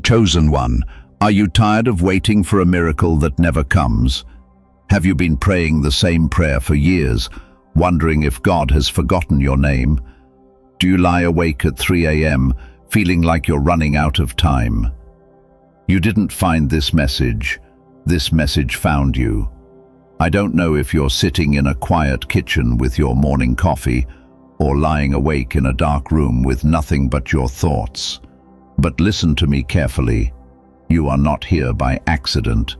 Chosen one, are you tired of waiting for a miracle that never comes? Have you been praying the same prayer for years, wondering if God has forgotten your name? Do you lie awake at 3 a.m., feeling like you're running out of time? You didn't find this message found you. I don't know if you're sitting in a quiet kitchen with your morning coffee or lying awake in a dark room with nothing but your thoughts. But listen to me carefully. You are not here by accident.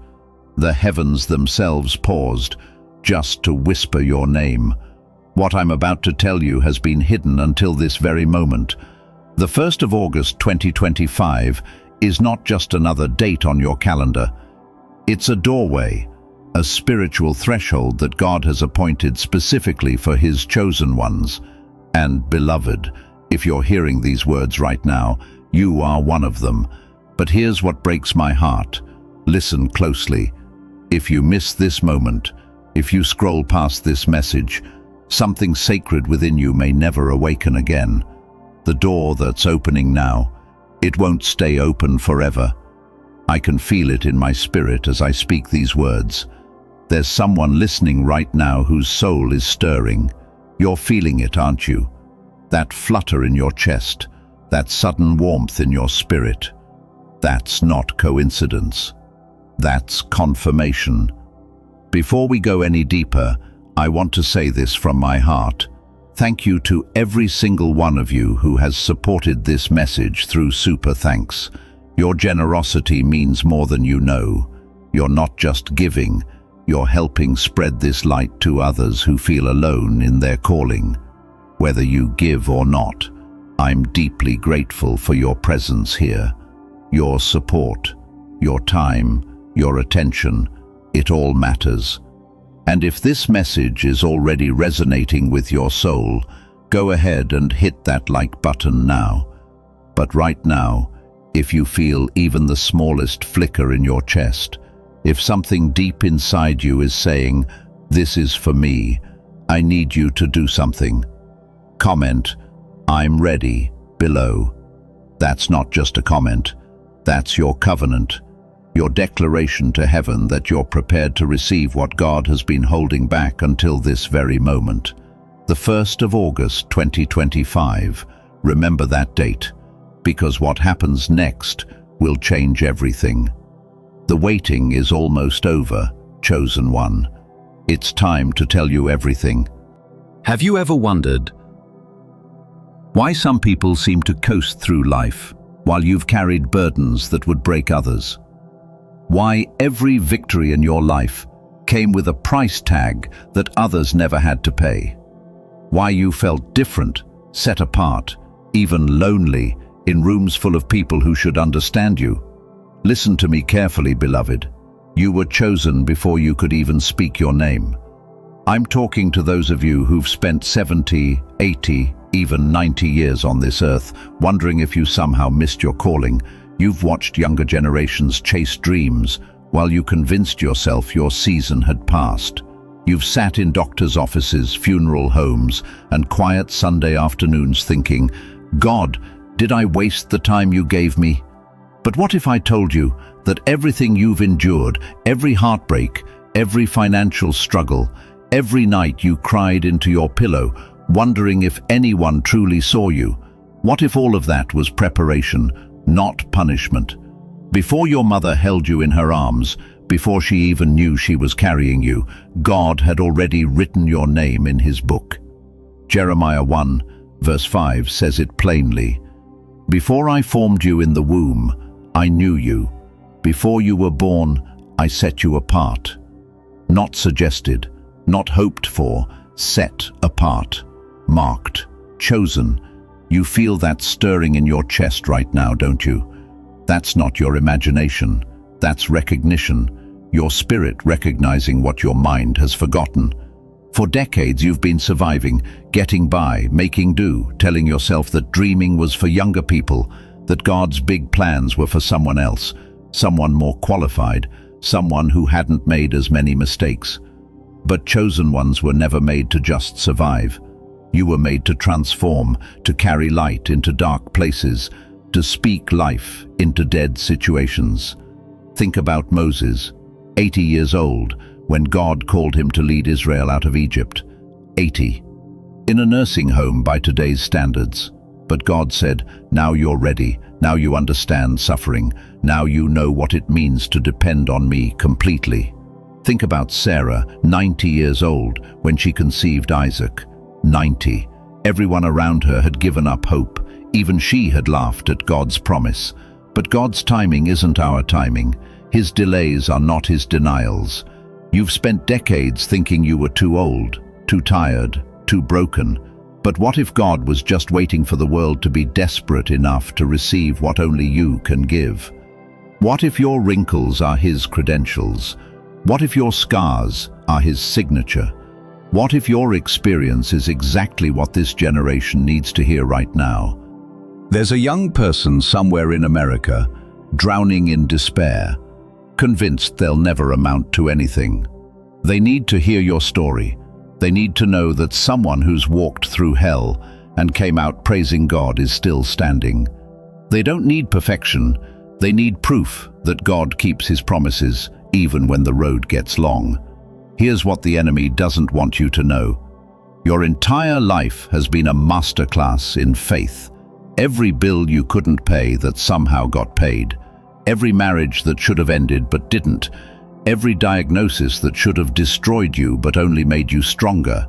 The heavens themselves paused just to whisper your name. What I'm about to tell you has been hidden until this very moment. The 1st of August 2025 is not just another date on your calendar. It's a doorway, a spiritual threshold that God has appointed specifically for His chosen ones. And beloved, if you're hearing these words right now, you are one of them. But here's what breaks my heart. Listen closely. If you miss this moment, if you scroll past this message, something sacred within you may never awaken again. The door that's opening now, it won't stay open forever. I can feel it in my spirit as I speak these words. There's someone listening right now whose soul is stirring. You're feeling it, aren't you? That flutter in your chest, that sudden warmth in your spirit. That's not coincidence. That's confirmation. Before we go any deeper, I want to say this from my heart. Thank you to every single one of you who has supported this message through super thanks. Your generosity means more than you know. You're not just giving, you're helping spread this light to others who feel alone in their calling. Whether you give or not, I'm deeply grateful for your presence here. Your support, your time, your attention, it all matters. And if this message is already resonating with your soul, go ahead and hit that like button now. But right now, if you feel even the smallest flicker in your chest, if something deep inside you is saying, "This is for me," I need you to do something. Comment, "I'm ready," below. That's not just a comment. That's your covenant, your declaration to heaven that you're prepared to receive what God has been holding back until this very moment. The 1st of August 2025. Remember that date, because what happens next will change everything. The waiting is almost over, chosen one. It's time to tell you everything. Have you ever wondered why some people seem to coast through life while you've carried burdens that would break others? Why every victory in your life came with a price tag that others never had to pay? Why you felt different, set apart, even lonely, in rooms full of people who should understand you? Listen to me carefully, beloved. You were chosen before you could even speak your name. I'm talking to those of you who've spent 70, 80, even 90 years on this earth, wondering if you somehow missed your calling. You've watched younger generations chase dreams while you convinced yourself your season had passed. You've sat in doctors' offices, funeral homes, and quiet Sunday afternoons thinking, "God, did I waste the time you gave me?" But what if I told you that everything you've endured, every heartbreak, every financial struggle, every night you cried into your pillow, wondering if anyone truly saw you, what if all of that was preparation, not punishment? Before your mother held you in her arms, before she even knew she was carrying you, God had already written your name in His book. Jeremiah 1, verse 5 says it plainly. "Before I formed you in the womb, I knew you. Before you were born, I set you apart." Not suggested, not hoped for, set apart, marked, chosen. You feel that stirring in your chest right now, don't you? That's not your imagination. That's recognition. Your spirit recognizing what your mind has forgotten. For decades you've been surviving, getting by, making do, telling yourself that dreaming was for younger people, that God's big plans were for someone else, someone more qualified, someone who hadn't made as many mistakes. But chosen ones were never made to just survive. You were made to transform, to carry light into dark places, to speak life into dead situations. Think about Moses, 80 years old, when God called him to lead Israel out of Egypt. 80. In a nursing home by today's standards. But God said, now you're ready, now you understand suffering, now you know what it means to depend on me completely. Think about Sarah, 90 years old, when she conceived Isaac. 90. Everyone around her had given up hope. Even she had laughed at God's promise. But God's timing isn't our timing. His delays are not his denials. You've spent decades thinking you were too old, too tired, too broken. But what if God was just waiting for the world to be desperate enough to receive what only you can give? What if your wrinkles are his credentials? What if your scars are his signature? What if your experience is exactly what this generation needs to hear right now? There's a young person somewhere in America, drowning in despair, convinced they'll never amount to anything. They need to hear your story. They need to know that someone who's walked through hell and came out praising God is still standing. They don't need perfection. They need proof that God keeps his promises, even when the road gets long. Here's what the enemy doesn't want you to know. Your entire life has been a masterclass in faith. Every bill you couldn't pay that somehow got paid. Every marriage that should have ended but didn't. Every diagnosis that should have destroyed you but only made you stronger.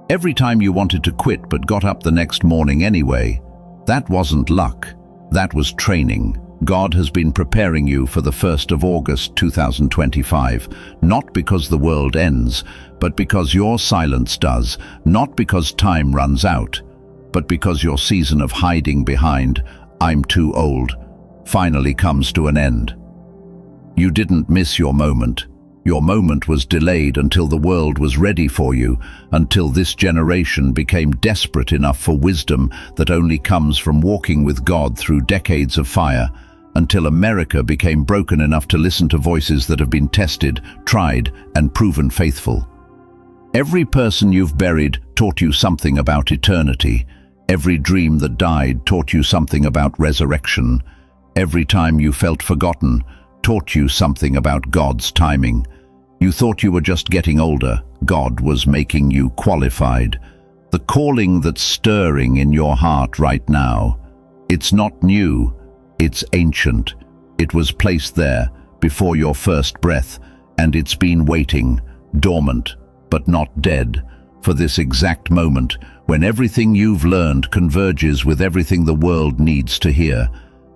Every time you wanted to quit but got up the next morning anyway. That wasn't luck. That was training. God has been preparing you for the 1st of August 2025, not because the world ends, but because your silence does, not because time runs out, but because your season of hiding behind, "I'm too old," finally comes to an end. You didn't miss your moment. Your moment was delayed until the world was ready for you, until this generation became desperate enough for wisdom that only comes from walking with God through decades of fire, until America became broken enough to listen to voices that have been tested, tried, and proven faithful. Every person you've buried taught you something about eternity. Every dream that died taught you something about resurrection. Every time you felt forgotten taught you something about God's timing. You thought you were just getting older. God was making you qualified. The calling that's stirring in your heart right now, it's not new, it's ancient. It was placed there before your first breath, and it's been waiting, dormant, but not dead, for this exact moment when everything you've learned converges with everything the world needs to hear.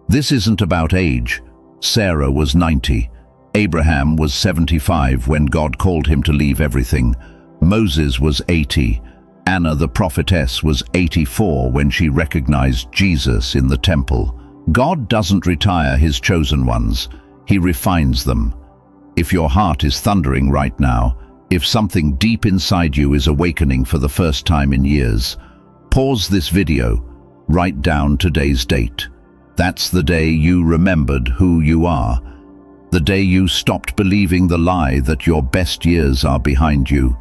This isn't about age. Sarah was 90. Abraham was 75 when God called him to leave everything. Moses was 80. Anna the prophetess was 84 when she recognized Jesus in the temple. God doesn't retire his chosen ones. He refines them. If your heart is thundering right now, if something deep inside you is awakening for the first time in years, pause this video, write down today's date. That's the day you remembered who you are. The day you stopped believing the lie that your best years are behind you.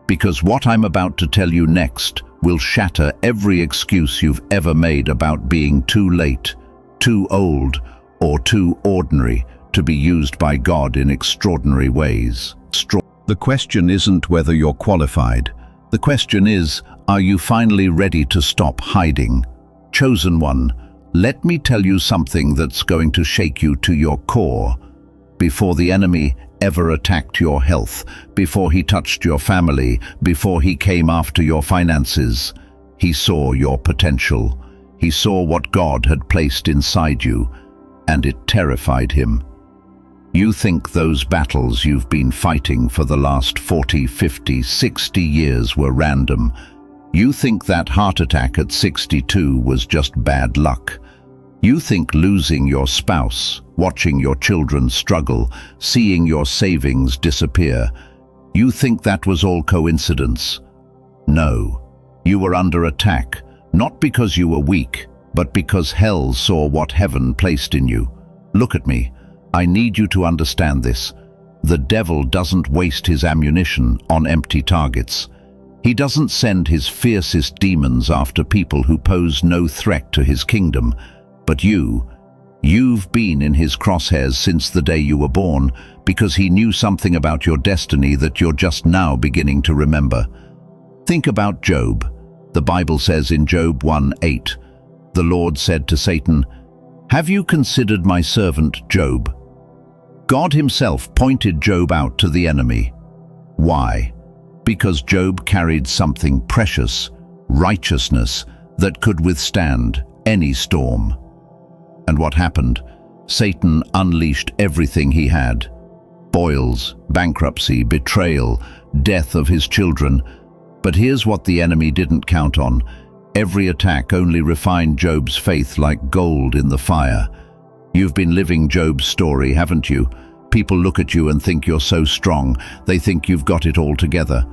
Because what I'm about to tell you next will shatter every excuse you've ever made about being too late, too old, or too ordinary to be used by God in extraordinary ways. The question isn't whether you're qualified. The question is, are you finally ready to stop hiding? Chosen one, let me tell you something that's going to shake you to your core. Before the enemy ever attacked your health, before he touched your family, before he came after your finances, he saw your potential. He saw what God had placed inside you, and it terrified him. You think those battles you've been fighting for the last 40, 50, 60 years were random. You think that heart attack at 62 was just bad luck. You think losing your spouse, watching your children struggle, seeing your savings disappear, you think that was all coincidence. No, you were under attack, not because you were weak, but because hell saw what heaven placed in you. Look at me. I need you to understand this. The devil doesn't waste his ammunition on empty targets. He doesn't send his fiercest demons after people who pose no threat to his kingdom, But you've been in his crosshairs since the day you were born, because he knew something about your destiny that you're just now beginning to remember. Think about Job. The Bible says in Job 1:8, the Lord said to Satan, "Have you considered my servant Job?" God himself pointed Job out to the enemy. Why? Because Job carried something precious, righteousness, that could withstand any storm. And what happened? Satan unleashed everything he had. Boils, bankruptcy, betrayal, death of his children. But here's what the enemy didn't count on. Every attack only refined Job's faith like gold in the fire. You've been living Job's story, haven't you? People look at you and think you're so strong. They think you've got it all together.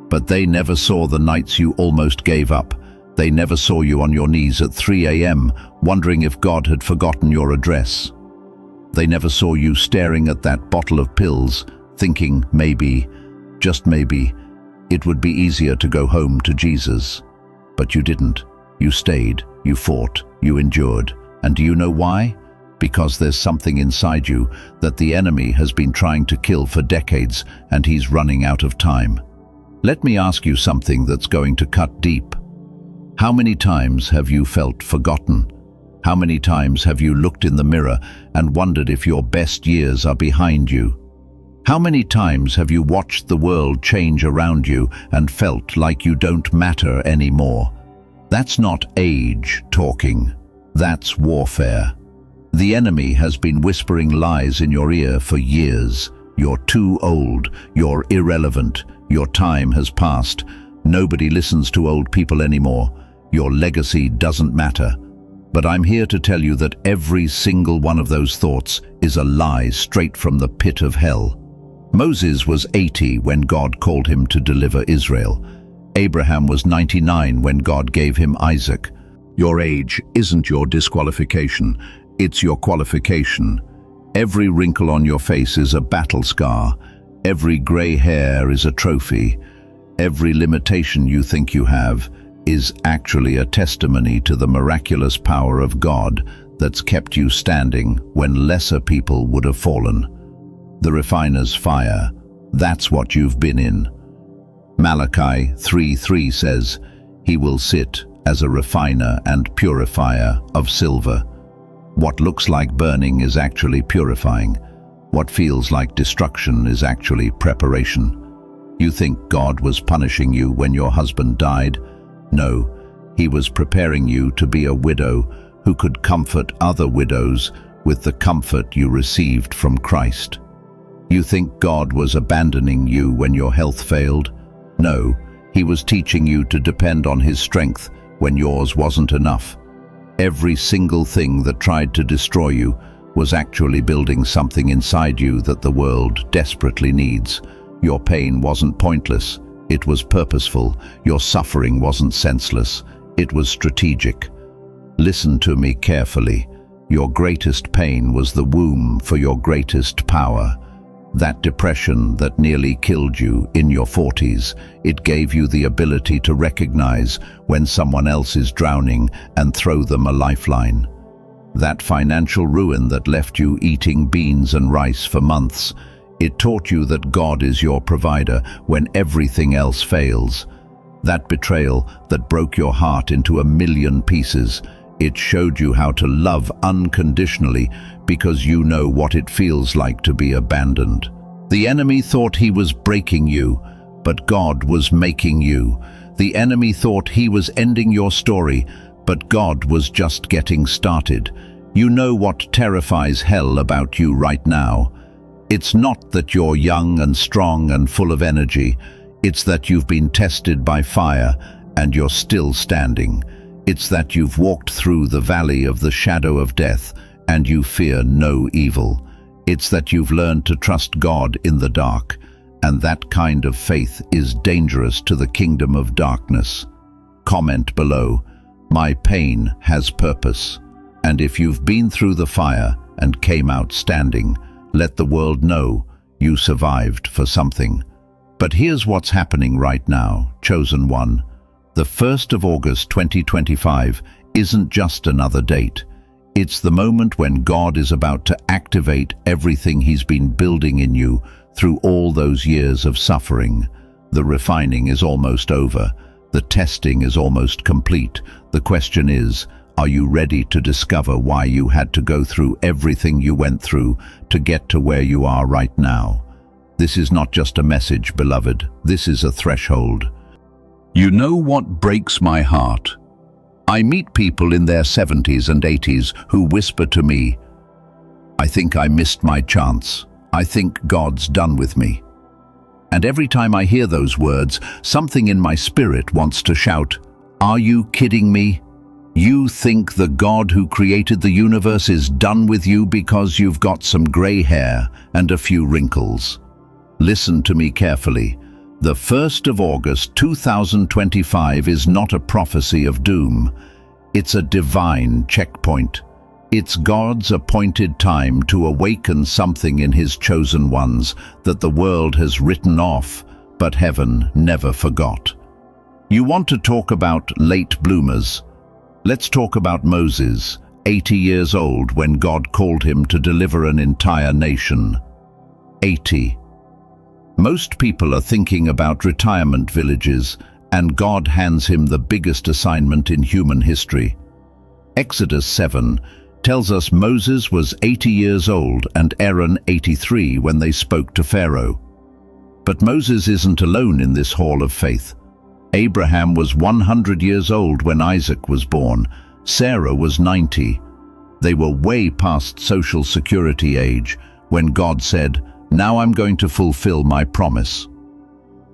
But they never saw the nights you almost gave up. They never saw you on your knees at 3 a.m., wondering if God had forgotten your address. They never saw you staring at that bottle of pills, thinking maybe, just maybe, it would be easier to go home to Jesus. But you didn't. You stayed, you fought, you endured. And do you know why? Because there's something inside you that the enemy has been trying to kill for decades, and he's running out of time. Let me ask you something that's going to cut deep. How many times have you felt forgotten? How many times have you looked in the mirror and wondered if your best years are behind you? How many times have you watched the world change around you and felt like you don't matter anymore? That's not age talking. That's warfare. The enemy has been whispering lies in your ear for years. You're too old. You're irrelevant. Your time has passed. Nobody listens to old people anymore. Your legacy doesn't matter. But I'm here to tell you that every single one of those thoughts is a lie straight from the pit of hell. Moses was 80 when God called him to deliver Israel. Abraham was 99 when God gave him Isaac. Your age isn't your disqualification, it's your qualification. Every wrinkle on your face is a battle scar. Every gray hair is a trophy. Every limitation you think you have is actually a testimony to the miraculous power of God that's kept you standing when lesser people would have fallen. The refiner's fire, that's what you've been in. Malachi 3:3 says, "He will sit as a refiner and purifier of silver." What looks like burning is actually purifying. What feels like destruction is actually preparation. You think God was punishing you when your husband died? No, he was preparing you to be a widow who could comfort other widows with the comfort you received from Christ. You think God was abandoning you when your health failed? No, he was teaching you to depend on his strength when yours wasn't enough. Every single thing that tried to destroy you was actually building something inside you that the world desperately needs. Your pain wasn't pointless. It was purposeful. Your suffering wasn't senseless. It was strategic. Listen to me carefully. Your greatest pain was the womb for your greatest power. That depression that nearly killed you in your 40s, it gave you the ability to recognize when someone else is drowning and throw them a lifeline. That financial ruin that left you eating beans and rice for months, it taught you that God is your provider when everything else fails. That betrayal that broke your heart into a million pieces, it showed you how to love unconditionally because you know what it feels like to be abandoned. The enemy thought he was breaking you, but God was making you. The enemy thought he was ending your story, but God was just getting started. You know what terrifies hell about you right now? It's not that you're young and strong and full of energy. It's that you've been tested by fire and you're still standing. It's that you've walked through the valley of the shadow of death and you fear no evil. It's that you've learned to trust God in the dark, and that kind of faith is dangerous to the kingdom of darkness. Comment below, "My pain has purpose." And if you've been through the fire and came out standing, let the world know you survived for something. But here's what's happening right now, chosen one. The 1st of August 2025 isn't just another date. It's the moment when God is about to activate everything He's been building in you through all those years of suffering. The refining is almost over. The testing is almost complete. The question is, are you ready to discover why you had to go through everything you went through to get to where you are right now? This is not just a message, beloved. This is a threshold. You know what breaks my heart? I meet people in their 70s and 80s who whisper to me, "I think I missed my chance. I think God's done with me." And every time I hear those words, something in my spirit wants to shout, "Are you kidding me? You think the God who created the universe is done with you because you've got some gray hair and a few wrinkles?" Listen to me carefully. The 1st of August 2025 is not a prophecy of doom. It's a divine checkpoint. It's God's appointed time to awaken something in His chosen ones that the world has written off, but heaven never forgot. You want to talk about late bloomers? Let's talk about Moses, 80 years old when God called him to deliver an entire nation. 80. Most people are thinking about retirement villages, and God hands him the biggest assignment in human history. Exodus 7 tells us Moses was 80 years old and Aaron 83 when they spoke to Pharaoh. But Moses isn't alone in this hall of faith. Abraham was 100 years old when Isaac was born. Sarah was 90. They were way past social security age when God said, "Now I'm going to fulfill my promise."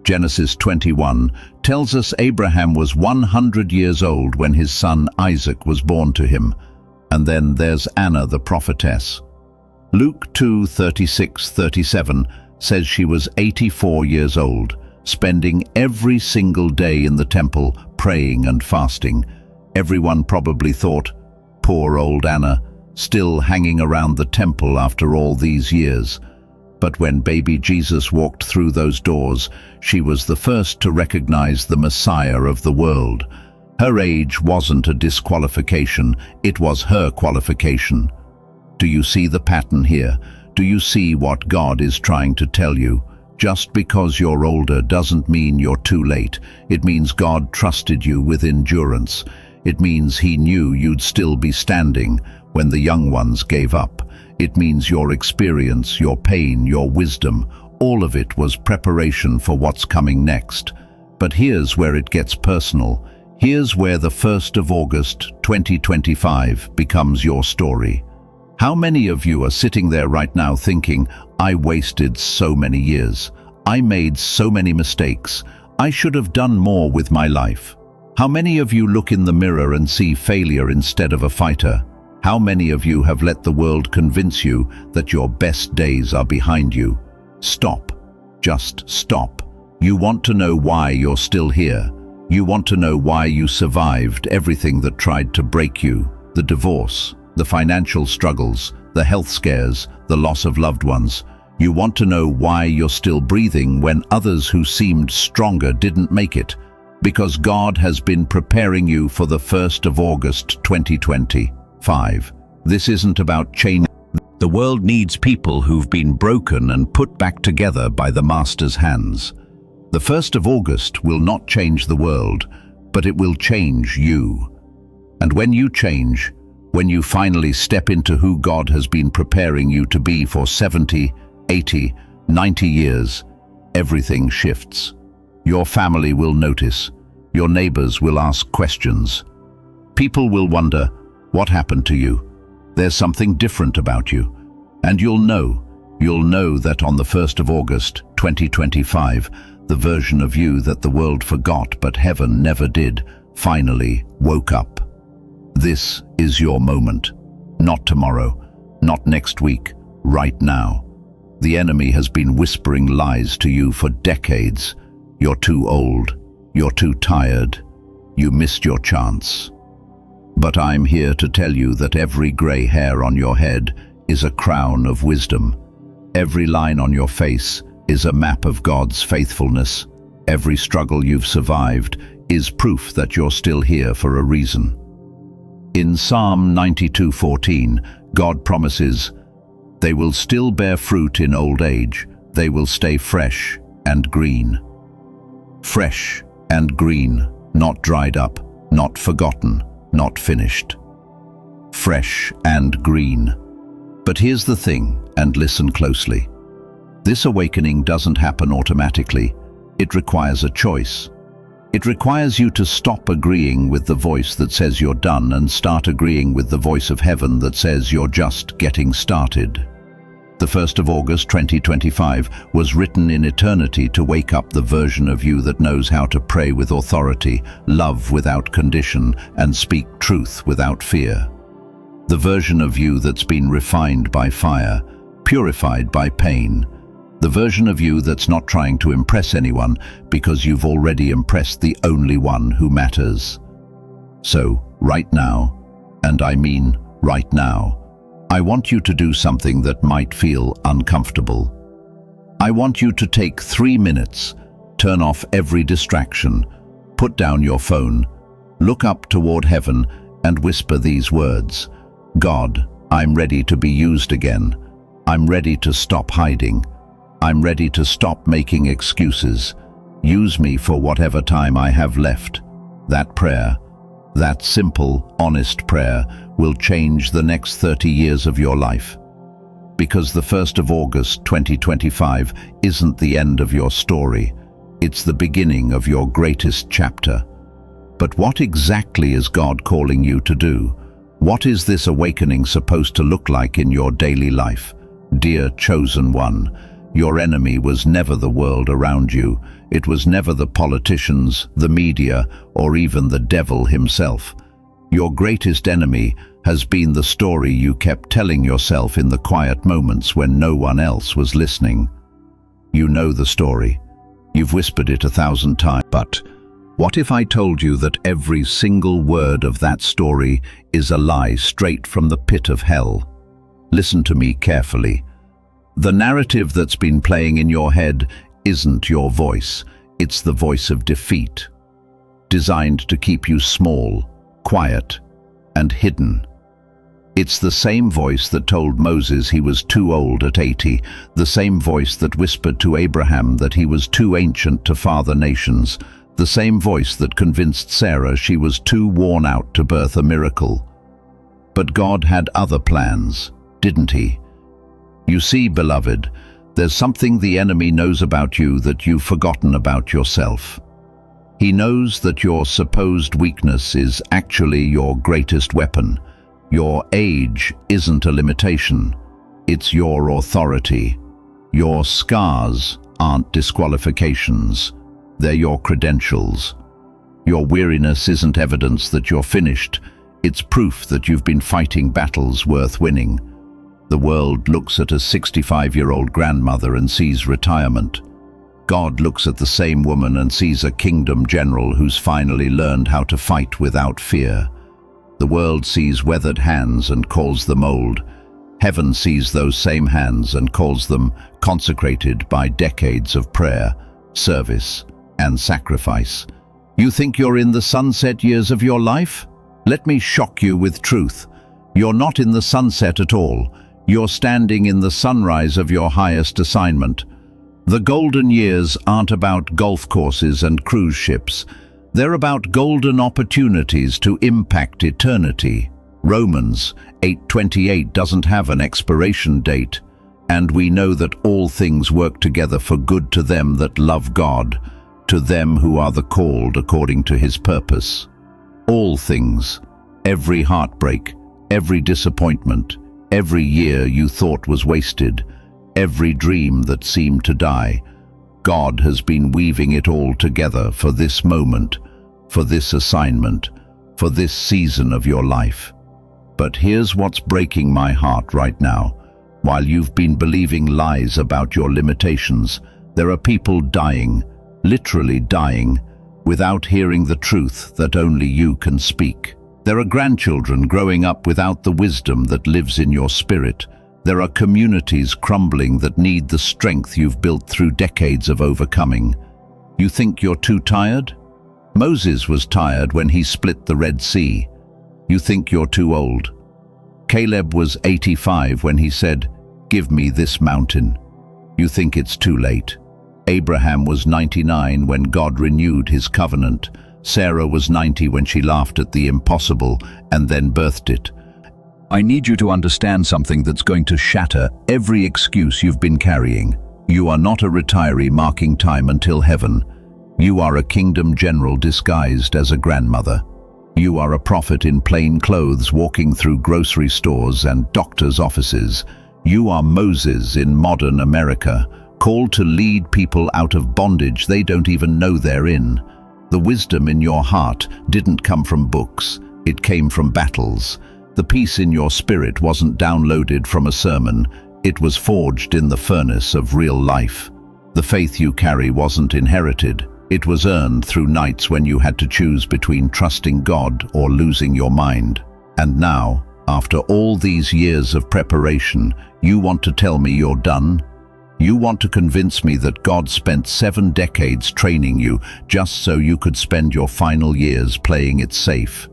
Genesis 21 tells us Abraham was 100 years old when his son Isaac was born to him. And then there's Anna the prophetess. Luke 2:36-37 says she was 84 years old, spending every single day in the temple praying and fasting. Everyone probably thought, "Poor old Anna, still hanging around the temple after all these years." But when baby Jesus walked through those doors, she was the first to recognize the Messiah of the world. Her age wasn't a disqualification, it was her qualification. Do you see the pattern here? Do you see what God is trying to tell you? Just because you're older doesn't mean you're too late. It means God trusted you with endurance. It means He knew you'd still be standing when the young ones gave up. It means your experience, your pain, your wisdom, all of it was preparation for what's coming next. But here's where it gets personal. Here's where the 1st of August 2025 becomes your story. How many of you are sitting there right now thinking, "I wasted so many years. I made so many mistakes. I should have done more with my life"? How many of you look in the mirror and see failure instead of a fighter? How many of you have let the world convince you that your best days are behind you? Stop. Just stop. You want to know why you're still here. You want to know why you survived everything that tried to break you. The divorce, the financial struggles, the health scares, the loss of loved ones. You want to know why you're still breathing when others who seemed stronger didn't make it. Because God has been preparing you for the 1st of August 2025. This isn't about change. The world needs people who've been broken and put back together by the Master's hands. The 1st of August will not change the world, but it will change you. And when you change, when you finally step into who God has been preparing you to be for 70, 80, 90 years, everything shifts. Your family will notice. Your neighbors will ask questions. People will wonder, "What happened to you?" There's something different about you. And you'll know that on the 1st of August 2025, the version of you that the world forgot but heaven never did, finally woke up. This is your moment. Not tomorrow, not next week, right now. The enemy has been whispering lies to you for decades. You're too old. You're too tired. You missed your chance. But I'm here to tell you that every gray hair on your head is a crown of wisdom. Every line on your face is a map of God's faithfulness. Every struggle you've survived is proof that you're still here for a reason. In Psalm 92:14, God promises, "They will still bear fruit in old age, they will stay fresh and green." Fresh and green, not dried up, not forgotten, not finished. Fresh and green. But here's the thing, and listen closely. This awakening doesn't happen automatically. It requires a choice. It requires you to stop agreeing with the voice that says you're done and start agreeing with the voice of heaven that says you're just getting started. The 1st of August 2025 was written in eternity to wake up the version of you that knows how to pray with authority, love without condition, and speak truth without fear. The version of you that's been refined by fire, purified by pain. The version of you that's not trying to impress anyone because you've already impressed the only one who matters. So, right now, and I mean right now, I want you to do something that might feel uncomfortable. I want you to take 3 minutes, turn off every distraction, put down your phone, look up toward heaven and whisper these words. God, I'm ready to be used again. I'm ready to stop hiding. I'm ready to stop making excuses. Use me for whatever time I have left. That prayer, that simple, honest prayer, will change the next 30 years of your life. Because the 1st of August 2025 isn't the end of your story. It's the beginning of your greatest chapter. But what exactly is God calling you to do? What is this awakening supposed to look like in your daily life? Dear chosen one, your enemy was never the world around you. It was never the politicians, the media, or even the devil himself. Your greatest enemy has been the story you kept telling yourself in the quiet moments when no one else was listening. You know the story. You've whispered it 1,000 times. But what if I told you that every single word of that story is a lie straight from the pit of hell? Listen to me carefully. The narrative that's been playing in your head isn't your voice. It's the voice of defeat, designed to keep you small, quiet, and hidden. It's the same voice that told Moses he was too old at 80, the same voice that whispered to Abraham that he was too ancient to father nations, the same voice that convinced Sarah she was too worn out to birth a miracle. But God had other plans, didn't he? You see, beloved, there's something the enemy knows about you that you've forgotten about yourself. He knows that your supposed weakness is actually your greatest weapon. Your age isn't a limitation. It's your authority. Your scars aren't disqualifications. They're your credentials. Your weariness isn't evidence that you're finished. It's proof that you've been fighting battles worth winning. The world looks at a 65-year-old grandmother and sees retirement. God looks at the same woman and sees a kingdom general who's finally learned how to fight without fear. The world sees weathered hands and calls them old. Heaven sees those same hands and calls them consecrated by decades of prayer, service, and sacrifice. You think you're in the sunset years of your life? Let me shock you with truth. You're not in the sunset at all. You're standing in the sunrise of your highest assignment. The golden years aren't about golf courses and cruise ships. They're about golden opportunities to impact eternity. Romans 8:28 doesn't have an expiration date, and we know that all things work together for good to them that love God, to them who are the called according to his purpose. All things, every heartbreak, every disappointment, every year you thought was wasted, every dream that seemed to die, God has been weaving it all together for this moment, for this assignment, for this season of your life. But here's what's breaking my heart right now. While you've been believing lies about your limitations, there are people dying, literally dying, without hearing the truth that only you can speak. There are grandchildren growing up without the wisdom that lives in your spirit. There are communities crumbling that need the strength you've built through decades of overcoming. You think you're too tired? Moses was tired when he split the Red Sea. You think you're too old. Caleb was 85 when he said, "Give me this mountain." You think it's too late. Abraham was 99 when God renewed his covenant. Sarah was 90 when she laughed at the impossible and then birthed it. I need you to understand something that's going to shatter every excuse you've been carrying. You are not a retiree marking time until heaven. You are a kingdom general disguised as a grandmother. You are a prophet in plain clothes walking through grocery stores and doctors' offices. You are Moses in modern America, called to lead people out of bondage they don't even know they're in. The wisdom in your heart didn't come from books, it came from battles. The peace in your spirit wasn't downloaded from a sermon, it was forged in the furnace of real life. The faith you carry wasn't inherited, it was earned through nights when you had to choose between trusting God or losing your mind. And now, after all these years of preparation, you want to tell me you're done? You want to convince me that God spent 7 decades training you just so you could spend your final years playing it safe.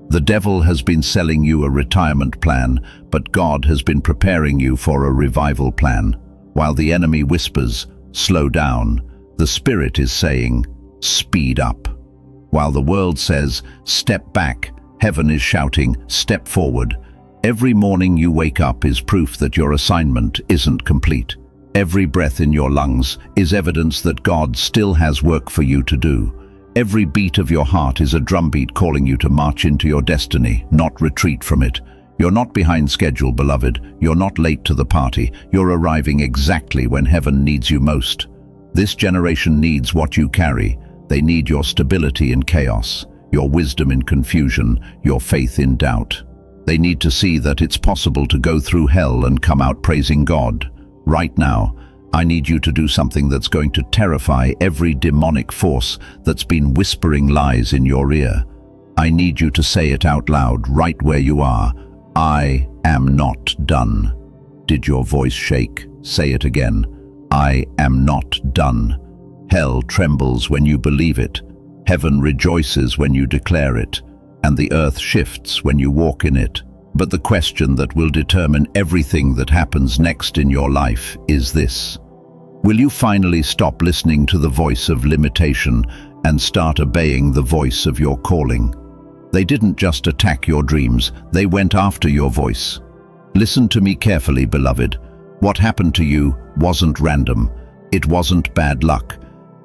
The devil has been selling you a retirement plan, but God has been preparing you for a revival plan. While the enemy whispers, "Slow down," the Spirit is saying, "Speed up." While the world says, "Step back," heaven is shouting, "Step forward." Every morning you wake up is proof that your assignment isn't complete. Every breath in your lungs is evidence that God still has work for you to do. Every beat of your heart is a drumbeat calling you to march into your destiny, not retreat from it. You're not behind schedule, beloved. You're not late to the party. You're arriving exactly when heaven needs you most. This generation needs what you carry. They need your stability in chaos, your wisdom in confusion, your faith in doubt. They need to see that it's possible to go through hell and come out praising God. Right now, I need you to do something that's going to terrify every demonic force that's been whispering lies in your ear. I need you to say it out loud, right where you are. I am not done. Did your voice shake? Say it again. I am not done. Hell trembles when you believe it. Heaven rejoices when you declare it. And the earth shifts when you walk in it. But the question that will determine everything that happens next in your life is this. Will you finally stop listening to the voice of limitation and start obeying the voice of your calling? They didn't just attack your dreams, they went after your voice. Listen to me carefully, beloved. What happened to you wasn't random. It wasn't bad luck.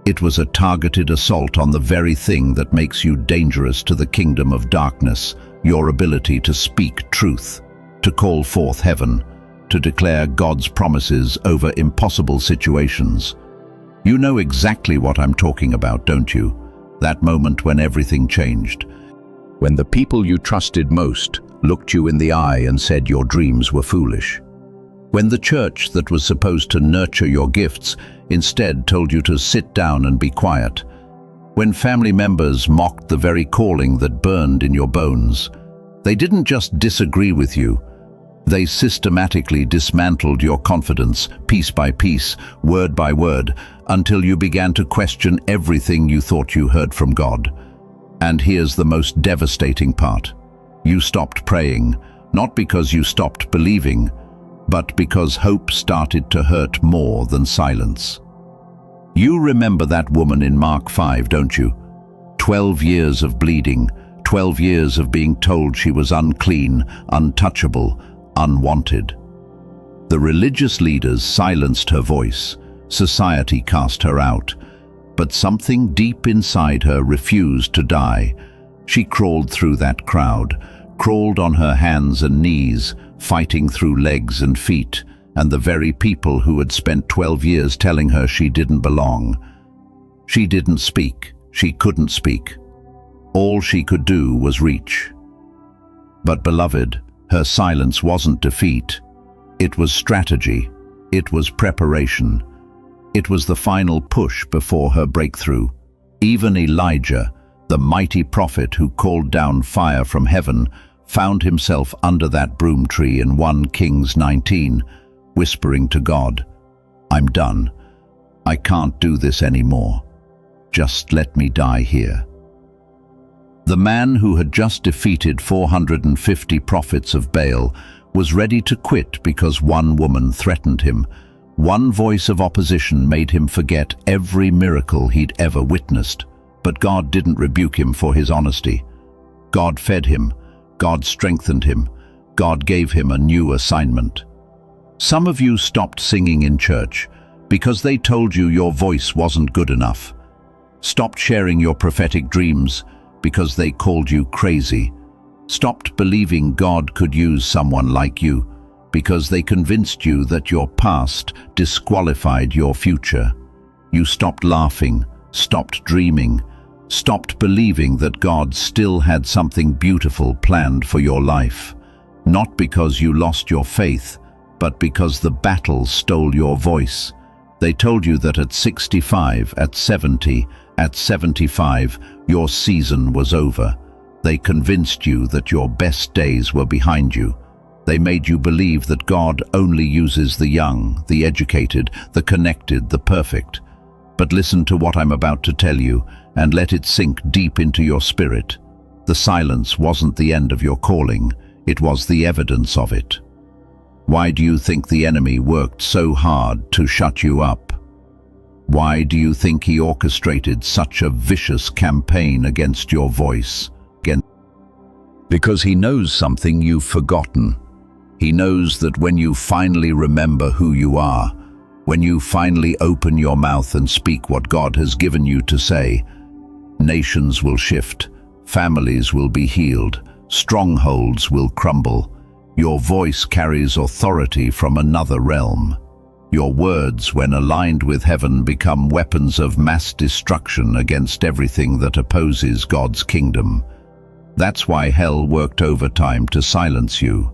It was a targeted assault on the very thing that makes you dangerous to the kingdom of darkness, your ability to speak truth, to call forth heaven, to declare God's promises over impossible situations. You know exactly what I'm talking about, don't you? That moment when everything changed. When the people you trusted most looked you in the eye and said your dreams were foolish. When the church that was supposed to nurture your gifts instead told you to sit down and be quiet. When family members mocked the very calling that burned in your bones. They didn't just disagree with you. They systematically dismantled your confidence, piece by piece, word by word, until you began to question everything you thought you heard from God. And here's the most devastating part. You stopped praying, not because you stopped believing, but because hope started to hurt more than silence. You remember that woman in Mark 5, don't you? 12 years of bleeding, 12 years of being told she was unclean, untouchable, unwanted. The religious leaders silenced her voice. Society cast her out. But something deep inside her refused to die. She crawled through that crowd, crawled on her hands and knees, fighting through legs and feet, and the very people who had spent 12 years telling her she didn't belong. She didn't speak. She couldn't speak. All she could do was reach. But beloved, her silence wasn't defeat. It was strategy. It was preparation. It was the final push before her breakthrough. Even Elijah, the mighty prophet who called down fire from heaven, found himself under that broom tree in 1 Kings 19, whispering to God, "I'm done. I can't do this anymore. Just let me die here." The man who had just defeated 450 prophets of Baal was ready to quit because one woman threatened him. One voice of opposition made him forget every miracle he'd ever witnessed. But God didn't rebuke him for his honesty. God fed him. God strengthened him. God gave him a new assignment. Some of you stopped singing in church because they told you your voice wasn't good enough. Stopped sharing your prophetic dreams because they called you crazy. Stopped believing God could use someone like you because they convinced you that your past disqualified your future. You stopped laughing, stopped dreaming, stopped believing that God still had something beautiful planned for your life. Not because you lost your faith, but because the battle stole your voice. They told you that at 65, at 70, at 75, your season was over. They convinced you that your best days were behind you. They made you believe that God only uses the young, the educated, the connected, the perfect. But listen to what I'm about to tell you, and let it sink deep into your spirit. The silence wasn't the end of your calling, it was the evidence of it. Why do you think the enemy worked so hard to shut you up? Why do you think he orchestrated such a vicious campaign against your voice? Because he knows something you've forgotten. He knows that when you finally remember who you are, when you finally open your mouth and speak what God has given you to say, nations will shift, families will be healed, strongholds will crumble. Your voice carries authority from another realm. Your words, when aligned with heaven, become weapons of mass destruction against everything that opposes God's kingdom. That's why hell worked overtime to silence you.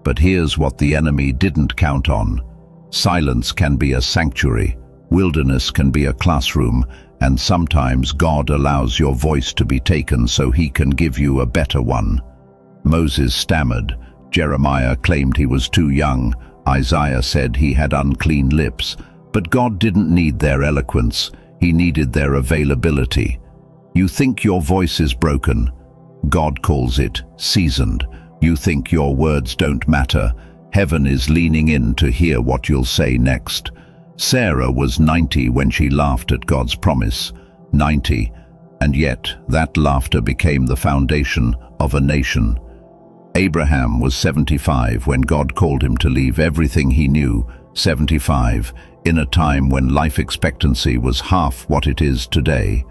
But here's what the enemy didn't count on. Silence can be a sanctuary, wilderness can be a classroom, and sometimes God allows your voice to be taken so he can give you a better one. Moses stammered. Jeremiah claimed he was too young. Isaiah said he had unclean lips. But God didn't need their eloquence. He needed their availability. You think your voice is broken. God calls it seasoned. You think your words don't matter. Heaven is leaning in to hear what you'll say next. Sarah was 90 when she laughed at God's promise. 90. And yet that laughter became the foundation of a nation. Abraham was 75 when God called him to leave everything he knew. 75, in a time when life expectancy was half what it is today.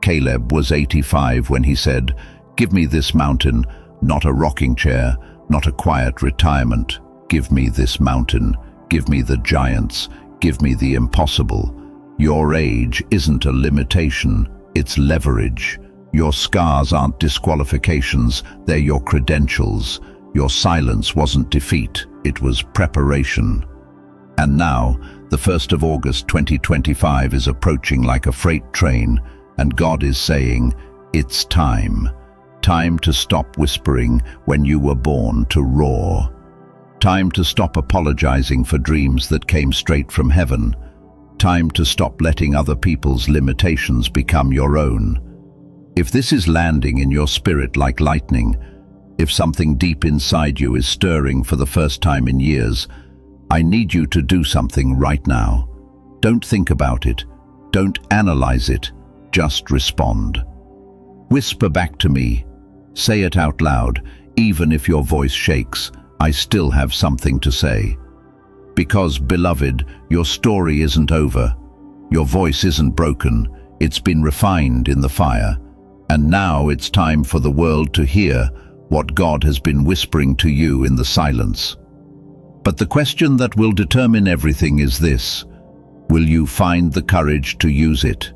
Caleb was 85 when he said, "Give me this mountain, not a rocking chair, not a quiet retirement. Give me this mountain, give me the giants, give me the impossible." Your age isn't a limitation, it's leverage. Your scars aren't disqualifications, they're your credentials. Your silence wasn't defeat, it was preparation. And now, the 1st of August 2025 is approaching like a freight train, and God is saying, it's time. Time to stop whispering when you were born to roar. Time to stop apologizing for dreams that came straight from heaven. Time to stop letting other people's limitations become your own. If this is landing in your spirit like lightning, if something deep inside you is stirring for the first time in years, I need you to do something right now. Don't think about it. Don't analyze it. Just respond. Whisper back to me. Say it out loud. Even if your voice shakes, I still have something to say. Because, beloved, your story isn't over. Your voice isn't broken. It's been refined in the fire. And now it's time for the world to hear what God has been whispering to you in the silence. But the question that will determine everything is this: will you find the courage to use it?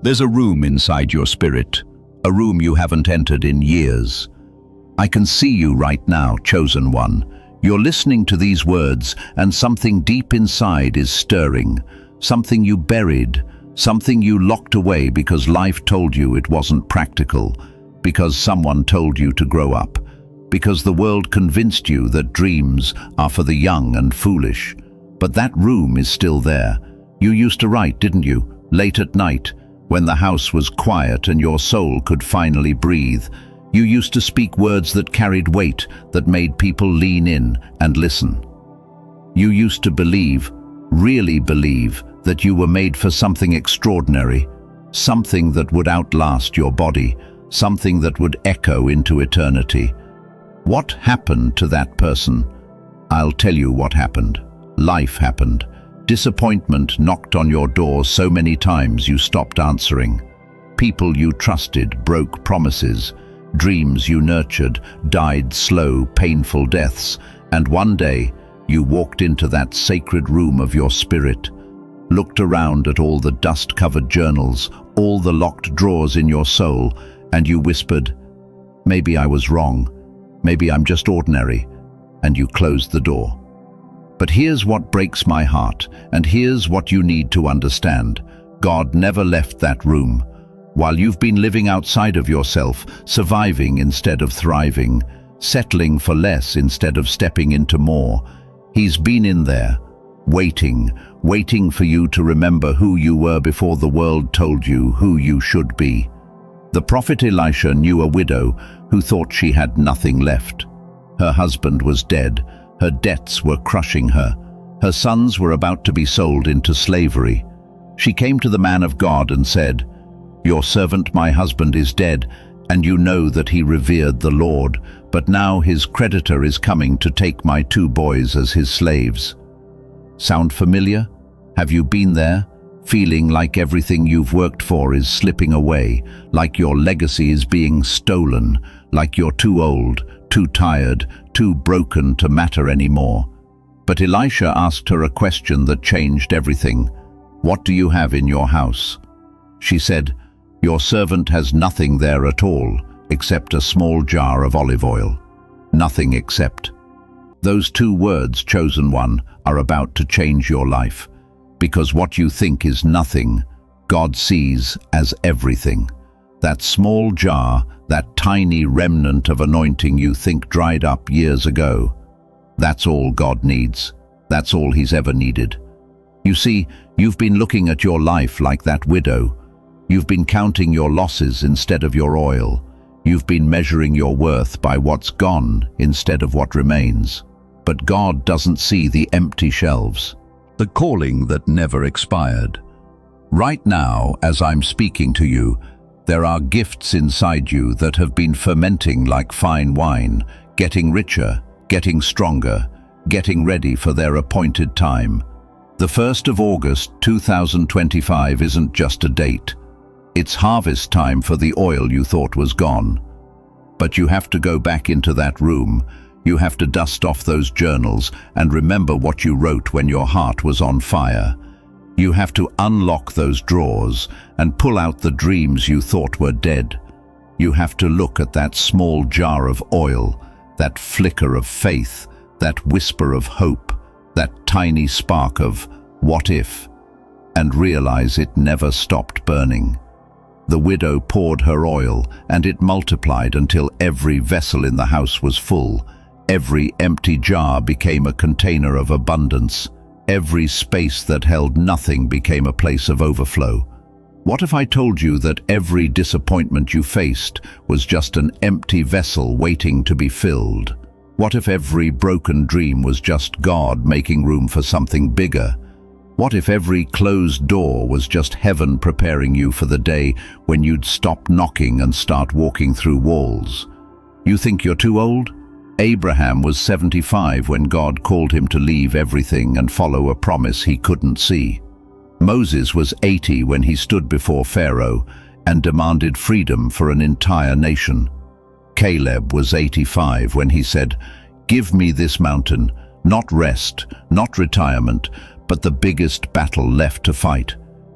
There's a room inside your spirit, a room you haven't entered in years. I can see you right now, chosen one. You're listening to these words, and something deep inside is stirring. Something you buried, something you locked away because life told you it wasn't practical, because someone told you to grow up, because the world convinced you that dreams are for the young and foolish. But that room is still there. You used to write, didn't you? Late at night, When the house was quiet and your soul could finally breathe, you used to speak words that carried weight, that made people lean in and listen. You used to believe, really believe, that you were made for something extraordinary, something that would outlast your body, something that would echo into eternity. What happened to that person? I'll tell you what happened. Life happened. Disappointment knocked on your door so many times you stopped answering. People you trusted broke promises. Dreams you nurtured died slow, painful deaths. And one day, you walked into that sacred room of your spirit, looked around at all the dust-covered journals, all the locked drawers in your soul, and you whispered, "Maybe I was wrong. Maybe I'm just ordinary." And you closed the door. But here's what breaks my heart, and here's what you need to understand. God never left that room. While you've been living outside of yourself, surviving instead of thriving, settling for less instead of stepping into more, He's been in there, waiting for you to remember who you were before the world told you who you should be. The prophet Elisha knew a widow who thought she had nothing left. Her husband was dead. Her debts were crushing her. Her sons were about to be sold into slavery. She came to the man of God and said, "Your servant, my husband, is dead, and you know that he revered the Lord, but now his creditor is coming to take my 2 boys as his slaves." Sound familiar? Have you been there, feeling like everything you've worked for is slipping away, like your legacy is being stolen, like you're too old, too tired, too broken to matter anymore? But Elisha asked her a question that changed everything. "What do you have in your house?" She said, "Your servant has nothing there at all, except a small jar of olive oil. Nothing except." Those 2 words, chosen one, are about to change your life. Because what you think is nothing, God sees as everything. That small jar, that tiny remnant of anointing you think dried up years ago, that's all God needs. That's all He's ever needed. You see, you've been looking at your life like that widow. You've been counting your losses instead of your oil. You've been measuring your worth by what's gone instead of what remains. But God doesn't see the empty shelves, the calling that never expired. Right now, as I'm speaking to you, there are gifts inside you that have been fermenting like fine wine, getting richer, getting stronger, getting ready for their appointed time. The 1st of August 2025 isn't just a date. It's harvest time for the oil you thought was gone. But you have to go back into that room. You have to dust off those journals and remember what you wrote when your heart was on fire. You have to unlock those drawers and pull out the dreams you thought were dead. You have to look at that small jar of oil, that flicker of faith, that whisper of hope, that tiny spark of what if, and realize it never stopped burning. The widow poured her oil, and it multiplied until every vessel in the house was full. Every empty jar became a container of abundance. Every space that held nothing became a place of overflow. What if I told you that every disappointment you faced was just an empty vessel waiting to be filled? What if every broken dream was just God making room for something bigger? What if every closed door was just heaven preparing you for the day when you'd stop knocking and start walking through walls? You think you're too old? Abraham was 75 when God called him to leave everything and follow a promise he couldn't see. Moses was 80 when he stood before Pharaoh and demanded freedom for an entire nation. Caleb was 85 when he said, "Give me this mountain, not rest, not retirement, but the biggest battle left to fight."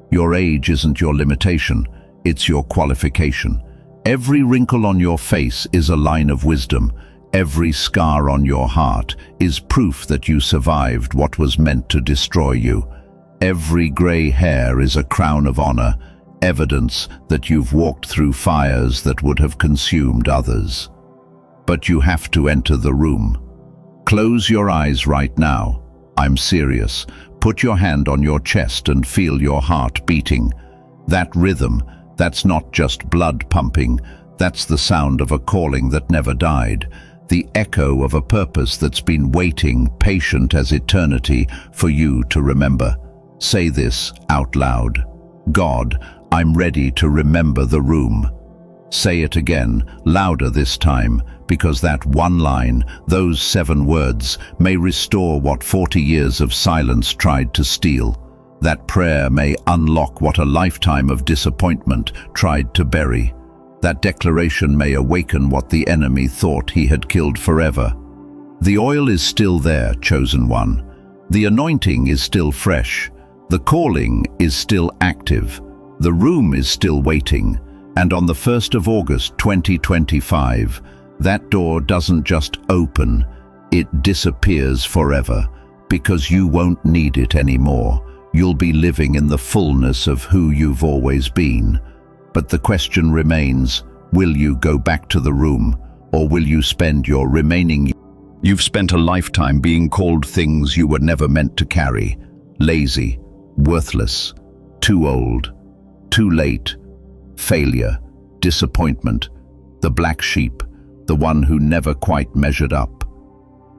Your age isn't your limitation, it's your qualification. Every wrinkle on your face is a line of wisdom. Every scar on your heart is proof that you survived what was meant to destroy you. Every gray hair is a crown of honor, evidence that you've walked through fires that would have consumed others. But you have to enter the room. Close your eyes right now. I'm serious. Put your hand on your chest and feel your heart beating. That rhythm, that's not just blood pumping, that's the sound of a calling that never died, the echo of a purpose that's been waiting, patient as eternity, for you to remember. Say this out loud. God, I'm ready to remember the room. Say it again, louder this time, because that one line, those 7 words, may restore what 40 years of silence tried to steal. That prayer may unlock what a lifetime of disappointment tried to bury. That declaration may awaken what the enemy thought he had killed forever. The oil is still there, chosen one. The anointing is still fresh. The calling is still active. The room is still waiting. And on the 1st of August 2025, that door doesn't just open, it disappears forever, because you won't need it anymore. You'll be living in the fullness of who you've always been. But the question remains, will you go back to the room, or will you spend your remaining years? You've spent a lifetime being called things you were never meant to carry. Lazy, worthless, too old, too late, failure, disappointment, the black sheep, the one who never quite measured up.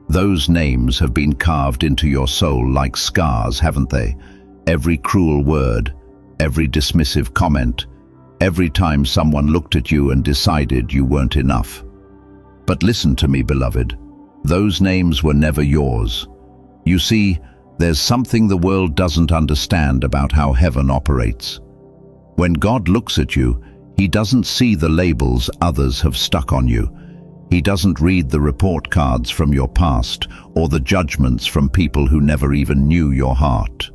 Those names have been carved into your soul like scars, haven't they? Every cruel word, every dismissive comment, every time someone looked at you and decided you weren't enough. But listen to me, beloved. Those names were never yours. You see, there's something the world doesn't understand about how heaven operates. When God looks at you, he doesn't see the labels others have stuck on you. He doesn't read the report cards from your past or the judgments from people who never even knew your heart.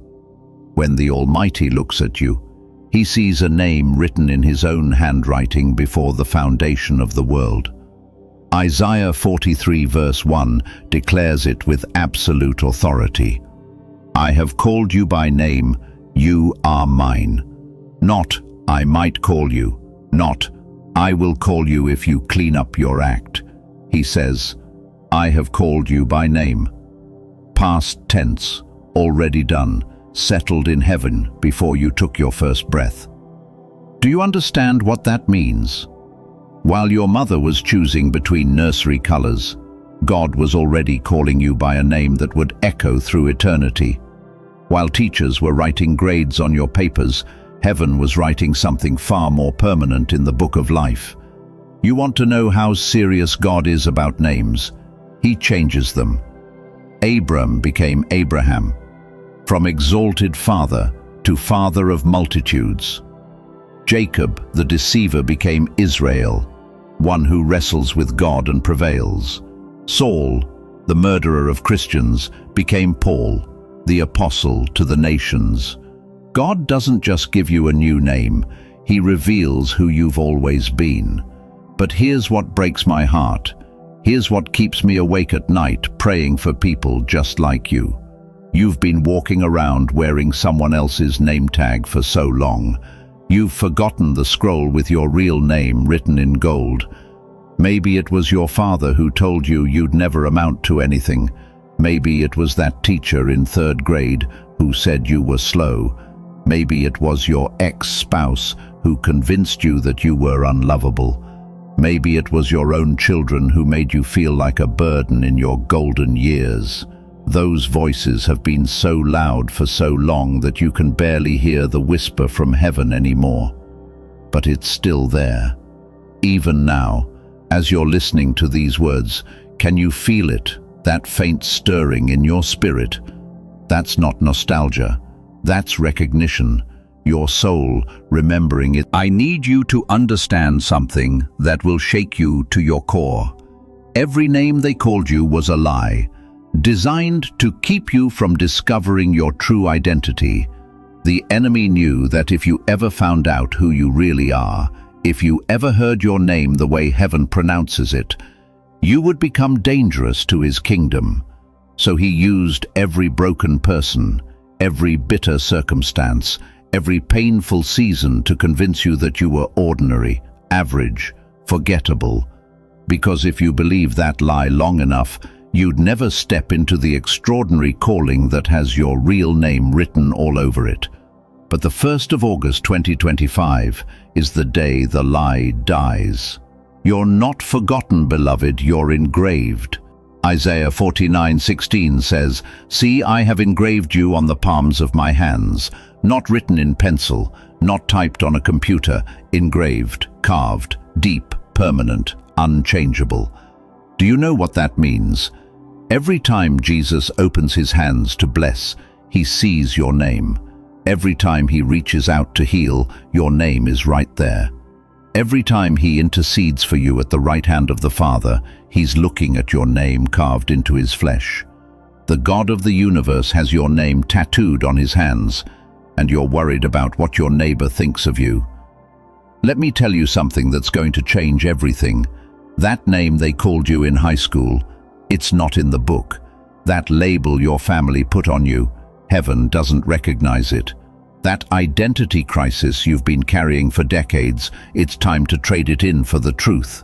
When the Almighty looks at you, he sees a name written in his own handwriting before the foundation of the world. Isaiah 43 verse 1 declares it with absolute authority. I have called you by name, you are mine. Not, I might call you. Not, I will call you if you clean up your act. He says, I have called you by name. Past tense, already done, settled in heaven before you took your first breath. Do you understand what that means? While your mother was choosing between nursery colors, God was already calling you by a name that would echo through eternity. While teachers were writing grades on your papers, heaven was writing something far more permanent in the book of life. You want to know how serious God is about names? He changes them. Abram became Abraham. From exalted father to father of multitudes. Jacob, the deceiver, became Israel, one who wrestles with God and prevails. Saul, the murderer of Christians, became Paul, the apostle to the nations. God doesn't just give you a new name, he reveals who you've always been. But here's what breaks my heart. Here's what keeps me awake at night, praying for people just like you. You've been walking around wearing someone else's name tag for so long. You've forgotten the scroll with your real name written in gold. Maybe it was your father who told you you'd never amount to anything. Maybe it was that teacher in 3rd grade who said you were slow. Maybe it was your ex-spouse who convinced you that you were unlovable. Maybe it was your own children who made you feel like a burden in your golden years. Those voices have been so loud for so long that you can barely hear the whisper from heaven anymore. But it's still there. Even now, as you're listening to these words, can you feel it, that faint stirring in your spirit? That's not nostalgia. That's recognition. Your soul remembering it. I need you to understand something that will shake you to your core. Every name they called you was a lie, designed to keep you from discovering your true identity. The enemy knew that if you ever found out who you really are, if you ever heard your name the way heaven pronounces it, you would become dangerous to his kingdom. So he used every broken person, every bitter circumstance, every painful season to convince you that you were ordinary, average, forgettable. Because if you believe that lie long enough, you'd never step into the extraordinary calling that has your real name written all over it. But the 1st of August 2025 is the day the lie dies. You're not forgotten, beloved, you're engraved. Isaiah 49:16 says, "See, I have engraved you on the palms of my hands," not written in pencil, not typed on a computer, engraved, carved, deep, permanent, unchangeable. Do you know what that means? Every time Jesus opens his hands to bless, he sees your name. Every time he reaches out to heal, your name is right there. Every time he intercedes for you at the right hand of the Father, he's looking at your name carved into his flesh. The God of the universe has your name tattooed on his hands, and you're worried about what your neighbor thinks of you. Let me tell you something that's going to change everything. That name they called you in high school, it's not in the book. That label your family put on you, heaven doesn't recognize it. That identity crisis you've been carrying for decades, it's time to trade it in for the truth.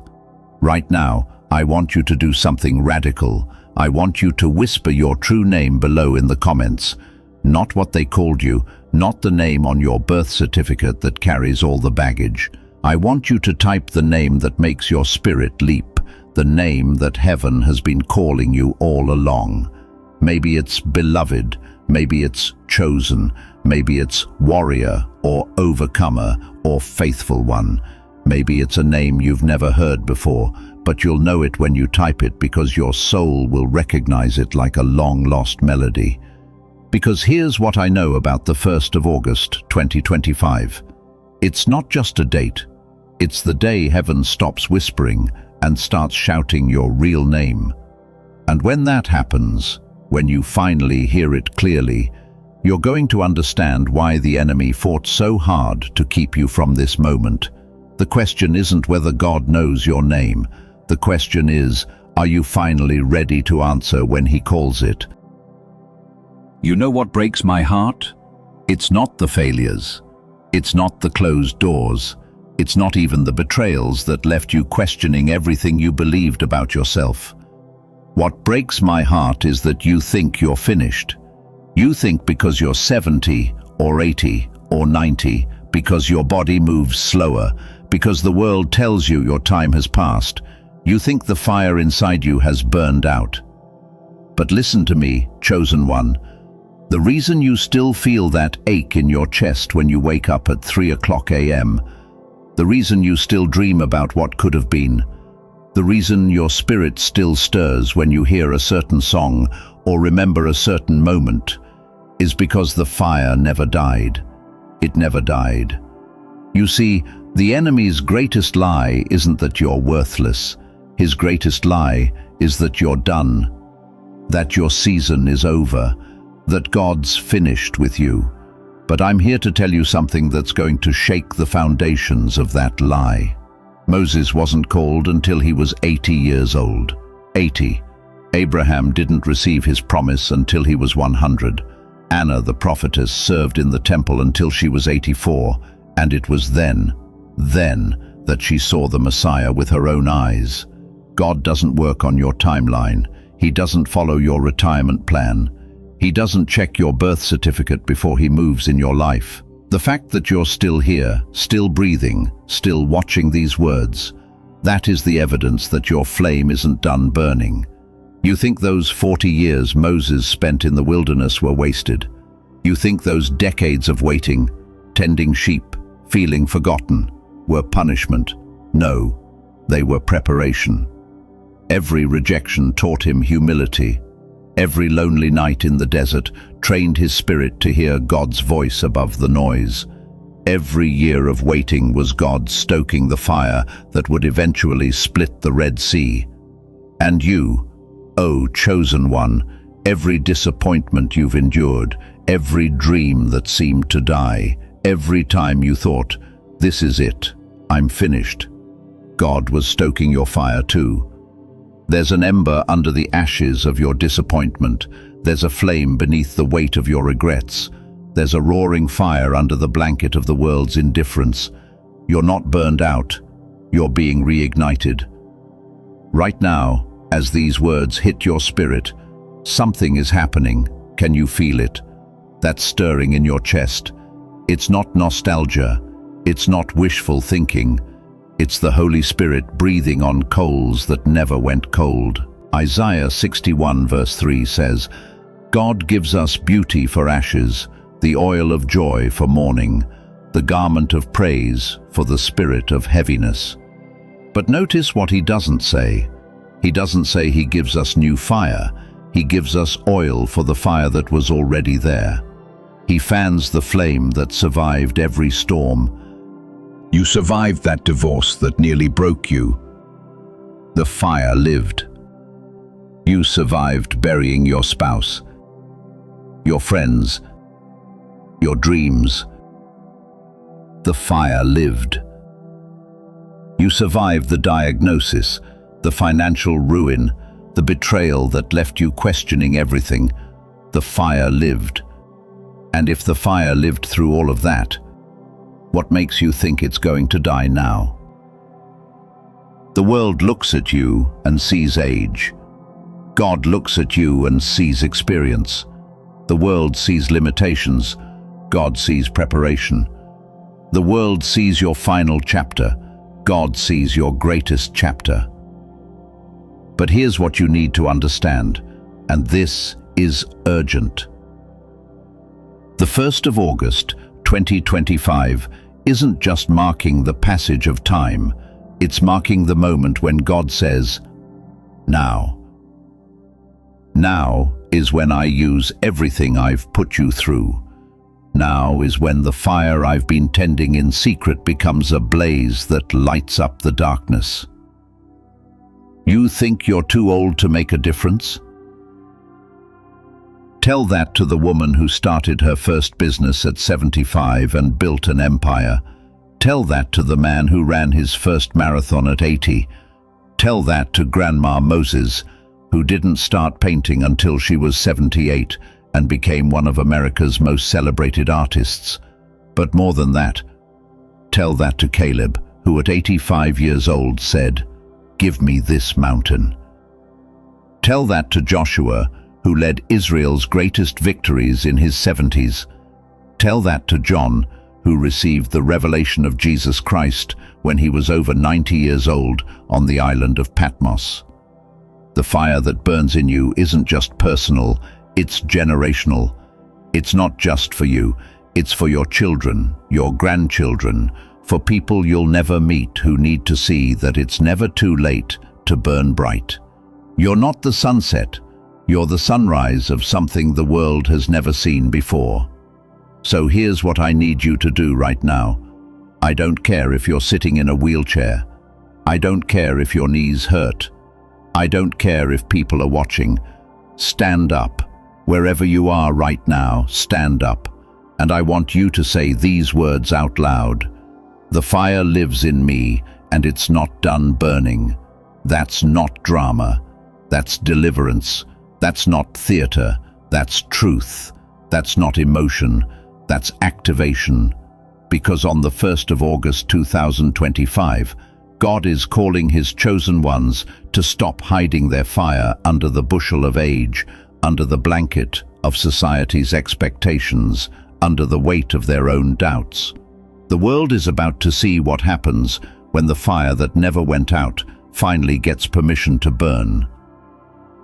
Right now, I want you to do something radical. I want you to whisper your true name below in the comments. Not what they called you, not the name on your birth certificate that carries all the baggage. I want you to type the name that makes your spirit leap, the name that heaven has been calling you all along. Maybe it's beloved, maybe it's chosen, maybe it's warrior or overcomer or faithful one. Maybe it's a name you've never heard before, but you'll know it when you type it because your soul will recognize it like a long-lost melody. Because here's what I know about the 1st of August 2025. It's not just a date. It's the day heaven stops whispering and starts shouting your real name. And when that happens, when you finally hear it clearly, you're going to understand why the enemy fought so hard to keep you from this moment. The question isn't whether God knows your name. The question is, are you finally ready to answer when he calls it? You know what breaks my heart? It's not the failures. It's not the closed doors. It's not even the betrayals that left you questioning everything you believed about yourself. What breaks my heart is that you think you're finished. You think because you're 70 or 80 or 90, because your body moves slower, because the world tells you your time has passed, you think the fire inside you has burned out. But listen to me, chosen one. The reason you still feel that ache in your chest when you wake up at 3 a.m., the reason you still dream about what could have been, the reason your spirit still stirs when you hear a certain song or remember a certain moment, is because the fire never died. It never died. You see, the enemy's greatest lie isn't that you're worthless. His greatest lie is that you're done, that your season is over, that God's finished with you. But I'm here to tell you something that's going to shake the foundations of that lie. Moses wasn't called until he was 80 years old. 80. Abraham didn't receive his promise until he was 100. Anna, the prophetess, served in the temple until she was 84, and it was then that she saw the Messiah with her own eyes. God doesn't work on your timeline. He doesn't follow your retirement plan. He doesn't check your birth certificate before he moves in your life. The fact that you're still here, still breathing, still watching these words, that is the evidence that your flame isn't done burning. You think those 40 years Moses spent in the wilderness were wasted. You think those decades of waiting, tending sheep, feeling forgotten, were punishment. No, they were preparation. Every rejection taught him humility. Every lonely night in the desert trained his spirit to hear God's voice above the noise. Every year of waiting was God stoking the fire that would eventually split the Red Sea. And you, oh chosen one, every disappointment you've endured, every dream that seemed to die, every time you thought, this is it, I'm finished, God was stoking your fire too. There's an ember under the ashes of your disappointment. There's a flame beneath the weight of your regrets. There's a roaring fire under the blanket of the world's indifference. You're not burned out. You're being reignited. Right now, as these words hit your spirit, something is happening. Can you feel it? That stirring in your chest. It's not nostalgia. It's not wishful thinking. It's the Holy Spirit breathing on coals that never went cold. Isaiah 61 verse 3 says, God gives us beauty for ashes, the oil of joy for mourning, the garment of praise for the spirit of heaviness. But notice what he doesn't say. He doesn't say he gives us new fire. He gives us oil for the fire that was already there. He fans the flame that survived every storm. You survived that divorce that nearly broke you. The fire lived. You survived burying your spouse, your friends, your dreams. The fire lived. You survived the diagnosis, the financial ruin, the betrayal that left you questioning everything. The fire lived. And if the fire lived through all of that, what makes you think it's going to die now? The world looks at you and sees age. God looks at you and sees experience. The world sees limitations. God sees preparation. The world sees your final chapter. God sees your greatest chapter. But here's what you need to understand, and this is urgent. The 1st of August, 2025, isn't just marking the passage of time, it's marking the moment when God says, now. Now is when I use everything I've put you through. Now is when the fire I've been tending in secret becomes a blaze that lights up the darkness. You think you're too old to make a difference? Tell that to the woman who started her first business at 75 and built an empire. Tell that to the man who ran his first marathon at 80. Tell that to Grandma Moses, who didn't start painting until she was 78 and became one of America's most celebrated artists. But more than that, tell that to Caleb, who at 85 years old said, "Give me this mountain." Tell that to Joshua, who led Israel's greatest victories in his 70s. Tell that to John, who received the revelation of Jesus Christ when he was over 90 years old on the island of Patmos. The fire that burns in you isn't just personal, it's generational. It's not just for you, it's for your children, your grandchildren, for people you'll never meet who need to see that it's never too late to burn bright. You're not the sunset, you're the sunrise of something the world has never seen before. So here's what I need you to do right now. I don't care if you're sitting in a wheelchair. I don't care if your knees hurt. I don't care if people are watching. Stand up. Wherever you are right now, stand up. And I want you to say these words out loud. The fire lives in me, and it's not done burning. That's not drama. That's deliverance. That's not theater. That's truth. That's not emotion. That's activation. Because on the 1st of August 2025, God is calling his chosen ones to stop hiding their fire under the bushel of age, under the blanket of society's expectations, under the weight of their own doubts. The world is about to see what happens when the fire that never went out finally gets permission to burn.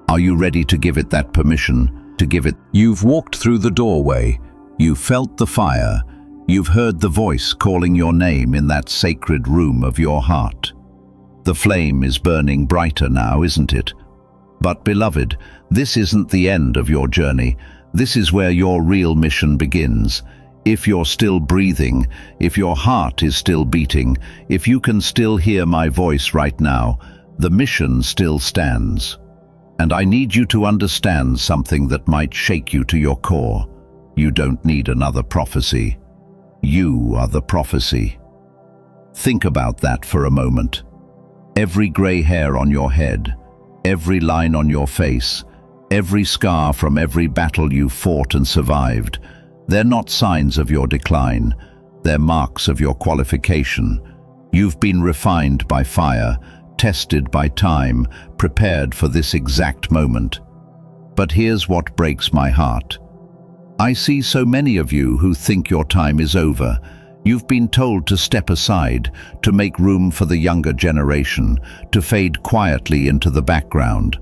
Are you ready to give it that permission, to give it? You've walked through the doorway, you've felt the fire, you've heard the voice calling your name in that sacred room of your heart. The flame is burning brighter now, isn't it? But beloved, this isn't the end of your journey. This is where your real mission begins. If you're still breathing, if your heart is still beating, if you can still hear my voice right now, the mission still stands. And I need you to understand something that might shake you to your core. You don't need another prophecy. You are the prophecy. Think about that for a moment. Every gray hair on your head, every line on your face, every scar from every battle you fought and survived, they're not signs of your decline, they're marks of your qualification. You've been refined by fire, tested by time, prepared for this exact moment. But here's what breaks my heart. I see so many of you who think your time is over. You've been told to step aside, to make room for the younger generation, to fade quietly into the background.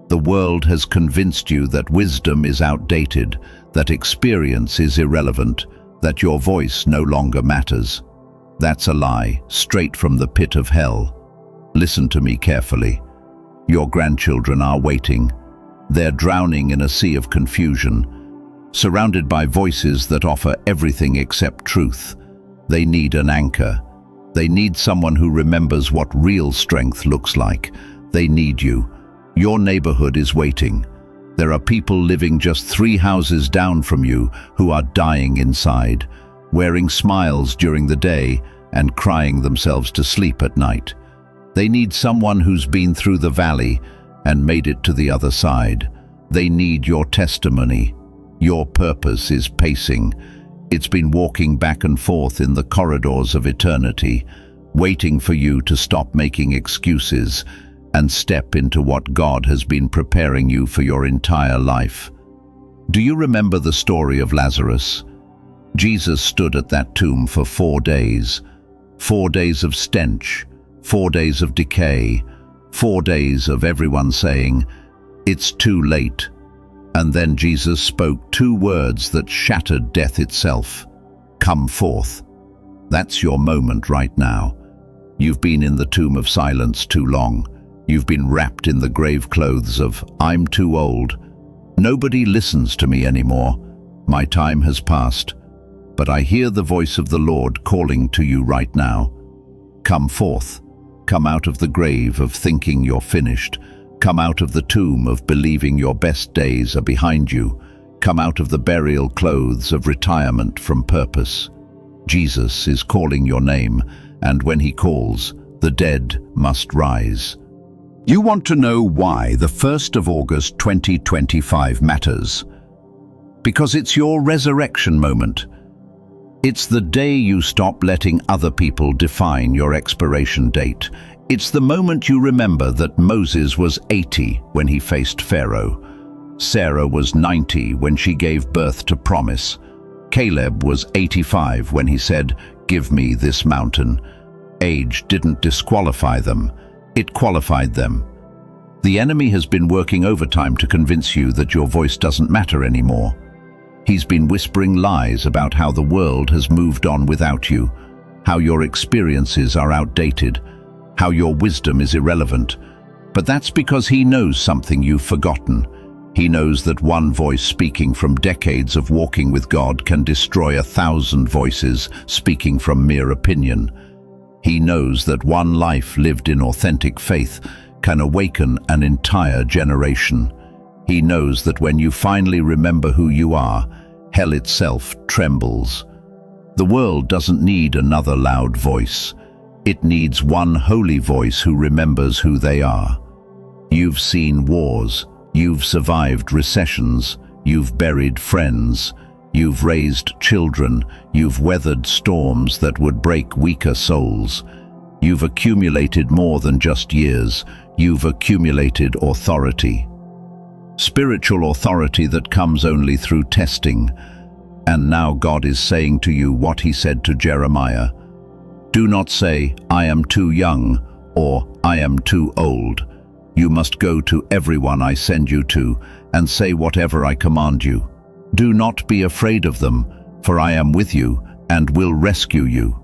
The world has convinced you that wisdom is outdated, that experience is irrelevant, that your voice no longer matters. That's a lie, straight from the pit of hell. Listen to me carefully. Your grandchildren are waiting. They're drowning in a sea of confusion, surrounded by voices that offer everything except truth. They need an anchor. They need someone who remembers what real strength looks like. They need you. Your neighborhood is waiting. There are people living just 3 houses down from you who are dying inside, wearing smiles during the day and crying themselves to sleep at night. They need someone who's been through the valley and made it to the other side. They need your testimony. Your purpose is pacing. It's been walking back and forth in the corridors of eternity, waiting for you to stop making excuses and step into what God has been preparing you for your entire life. Do you remember the story of Lazarus? Jesus stood at that tomb for 4 days. 4 days of stench, 4 days of decay, 4 days of everyone saying, "It's too late." And then Jesus spoke 2 words that shattered death itself. Come forth. That's your moment right now. You've been in the tomb of silence too long. You've been wrapped in the grave clothes of, "I'm too old. Nobody listens to me anymore. My time has passed." But I hear the voice of the Lord calling to you right now. Come forth. Come out of the grave of thinking you're finished. Come out of the tomb of believing your best days are behind you. Come out of the burial clothes of retirement from purpose. Jesus is calling your name, and when he calls, the dead must rise. You want to know why the 1st of August 2025 matters? Because it's your resurrection moment. It's the day you stop letting other people define your expiration date. It's the moment you remember that Moses was 80 when he faced Pharaoh. Sarah was 90 when she gave birth to promise. Caleb was 85 when he said, "Give me this mountain." Age didn't disqualify them. It qualified them. The enemy has been working overtime to convince you that your voice doesn't matter anymore. He's been whispering lies about how the world has moved on without you, how your experiences are outdated, how your wisdom is irrelevant. But that's because he knows something you've forgotten. He knows that one voice speaking from decades of walking with God can destroy 1,000 voices speaking from mere opinion. He knows that one life lived in authentic faith can awaken an entire generation. He knows that when you finally remember who you are, hell itself trembles. The world doesn't need another loud voice. It needs one holy voice who remembers who they are. You've seen wars, you've survived recessions, you've buried friends, you've raised children, you've weathered storms that would break weaker souls. You've accumulated more than just years, you've accumulated authority. Spiritual authority that comes only through testing. And now God is saying to you what he said to Jeremiah. Do not say, "I am too young," or "I am too old." You must go to everyone I send you to and say whatever I command you. Do not be afraid of them, for I am with you and will rescue you.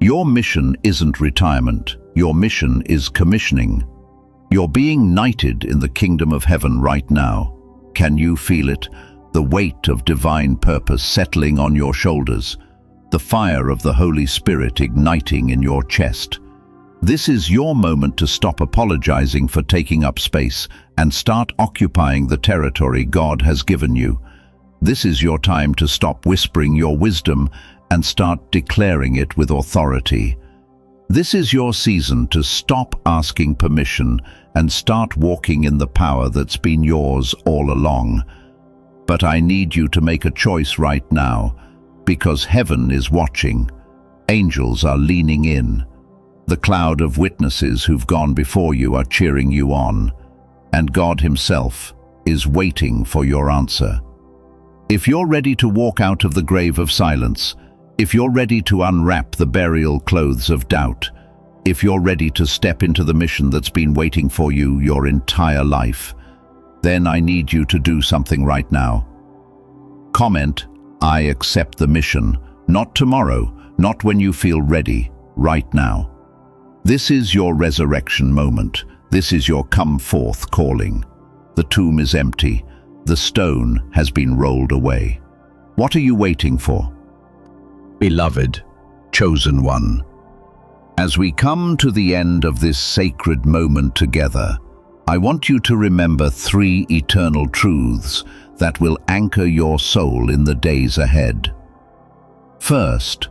Your mission isn't retirement. Your mission is commissioning. You're being knighted in the kingdom of heaven right now. Can you feel it? The weight of divine purpose settling on your shoulders. The fire of the Holy Spirit igniting in your chest. This is your moment to stop apologizing for taking up space and start occupying the territory God has given you. This is your time to stop whispering your wisdom and start declaring it with authority. This is your season to stop asking permission and start walking in the power that's been yours all along. But I need you to make a choice right now, because heaven is watching. Angels are leaning in. The cloud of witnesses who've gone before you are cheering you on, and God himself is waiting for your answer. If you're ready to walk out of the grave of silence, if you're ready to unwrap the burial clothes of doubt, if you're ready to step into the mission that's been waiting for you your entire life, then I need you to do something right now. Comment, "I accept the mission," not tomorrow, not when you feel ready, right now. This is your resurrection moment. This is your come forth calling. The tomb is empty. The stone has been rolled away. What are you waiting for? Beloved, chosen one, as we come to the end of this sacred moment together, I want you to remember 3 eternal truths that will anchor your soul in the days ahead. First,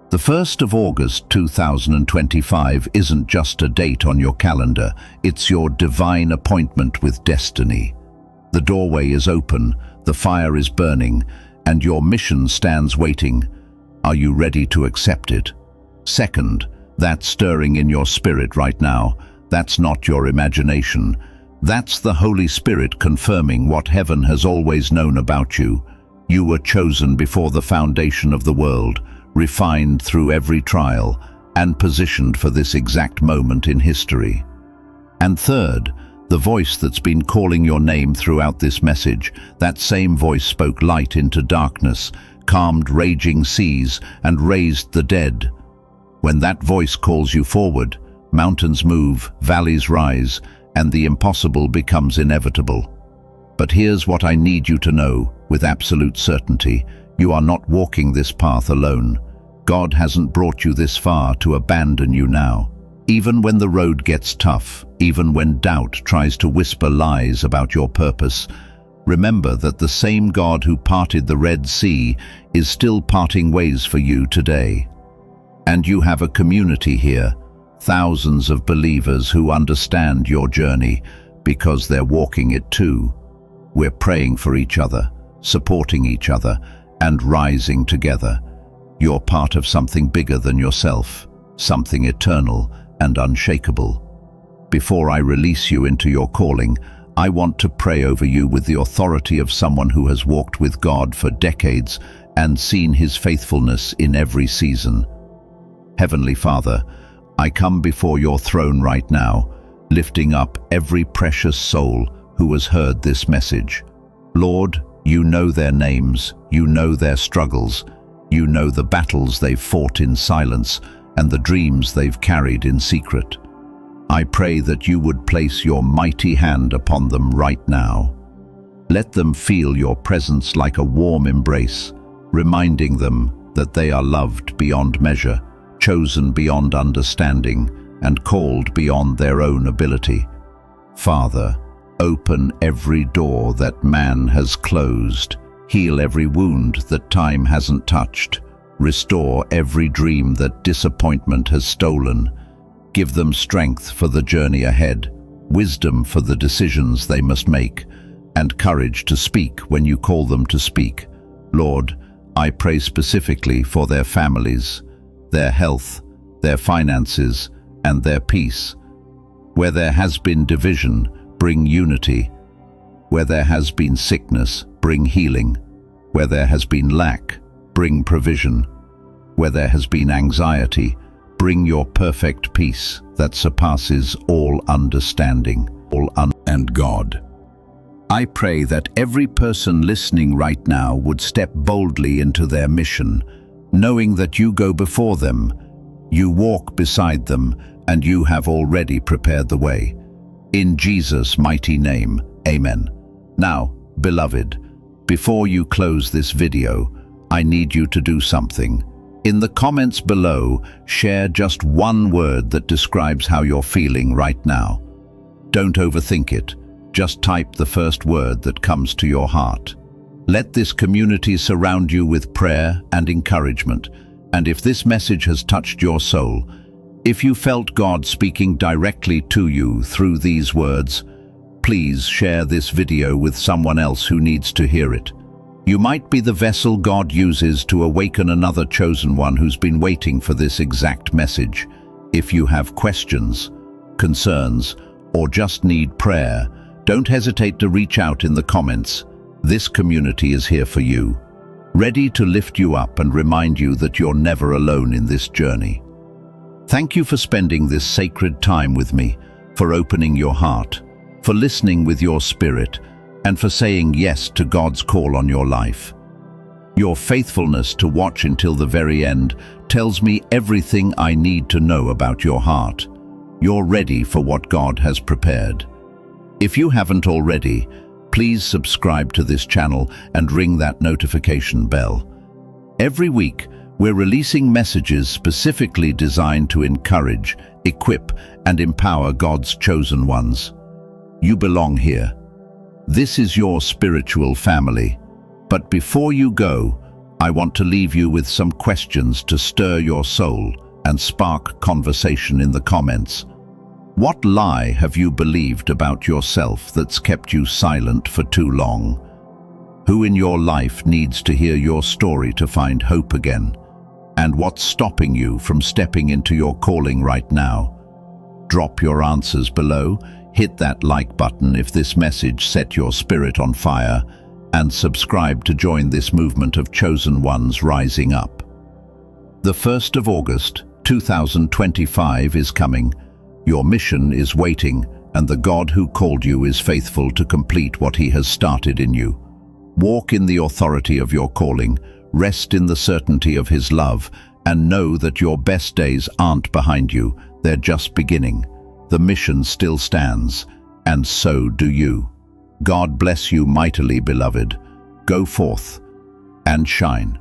the 1st of August 2025 isn't just a date on your calendar, it's your divine appointment with destiny. The doorway is open, the fire is burning, and your mission stands waiting. Are you ready to accept it? Second, that stirring in your spirit right now, that's not your imagination. That's the Holy Spirit confirming what heaven has always known about you. You were chosen before the foundation of the world, refined through every trial, and positioned for this exact moment in history. And third, the voice that's been calling your name throughout this message, that same voice spoke light into darkness, calmed raging seas, and raised the dead. When that voice calls you forward, mountains move, valleys rise, and the impossible becomes inevitable. But here's what I need you to know with absolute certainty. You are not walking this path alone. God hasn't brought you this far to abandon you now. Even when the road gets tough, even when doubt tries to whisper lies about your purpose, remember that the same God who parted the Red Sea is still parting ways for you today. And you have a community here, thousands of believers who understand your journey because they're walking it too. We're praying for each other, supporting each other, and rising together. You're part of something bigger than yourself, something eternal and unshakable. Before I release you into your calling, I want to pray over you with the authority of someone who has walked with God for decades and seen His faithfulness in every season. Heavenly Father, I come before your throne right now, lifting up every precious soul who has heard this message. Lord, you know their names, you know their struggles, you know the battles they've fought in silence and the dreams they've carried in secret. I pray that you would place your mighty hand upon them right now. Let them feel your presence like a warm embrace, reminding them that they are loved beyond measure, chosen beyond understanding, and called beyond their own ability. Father, open every door that man has closed, heal every wound that time hasn't touched, restore every dream that disappointment has stolen. Give them strength for the journey ahead, wisdom for the decisions they must make, and courage to speak when you call them to speak. Lord, I pray specifically for their families, their health, their finances, and their peace. Where there has been division, bring unity. Where there has been sickness, bring healing. Where there has been lack, bring provision. Where there has been anxiety, bring your perfect peace that surpasses all understanding, and God. I pray that every person listening right now would step boldly into their mission, knowing that you go before them, you walk beside them, and you have already prepared the way. In Jesus' mighty name, amen. Now, beloved, before you close this video, I need you to do something. In the comments below, share just one word that describes how you're feeling right now. Don't overthink it. Just type the first word that comes to your heart. Let this community surround you with prayer and encouragement. And if this message has touched your soul, if you felt God speaking directly to you through these words, please share this video with someone else who needs to hear it. You might be the vessel God uses to awaken another chosen one who's been waiting for this exact message. If you have questions, concerns, or just need prayer, don't hesitate to reach out in the comments. This community is here for you, ready to lift you up and remind you that you're never alone in this journey. Thank you for spending this sacred time with me, for opening your heart, for listening with your spirit, and for saying yes to God's call on your life. Your faithfulness to watch until the very end tells me everything I need to know about your heart. You're ready for what God has prepared. If you haven't already, please subscribe to this channel and ring that notification bell. Every week, we're releasing messages specifically designed to encourage, equip, and empower God's chosen ones. You belong here. This is your spiritual family. But before you go, I want to leave you with some questions to stir your soul and spark conversation in the comments. What lie have you believed about yourself that's kept you silent for too long? Who in your life needs to hear your story to find hope again? And what's stopping you from stepping into your calling right now? Drop your answers below, hit that like button if this message set your spirit on fire, and subscribe to join this movement of chosen ones rising up. The 1st of August, 2025 is coming. Your mission is waiting, and the God who called you is faithful to complete what He has started in you. Walk in the authority of your calling, rest in the certainty of His love, and know that your best days aren't behind you, they're just beginning. The mission still stands, and so do you. God bless you mightily, beloved. Go forth and shine.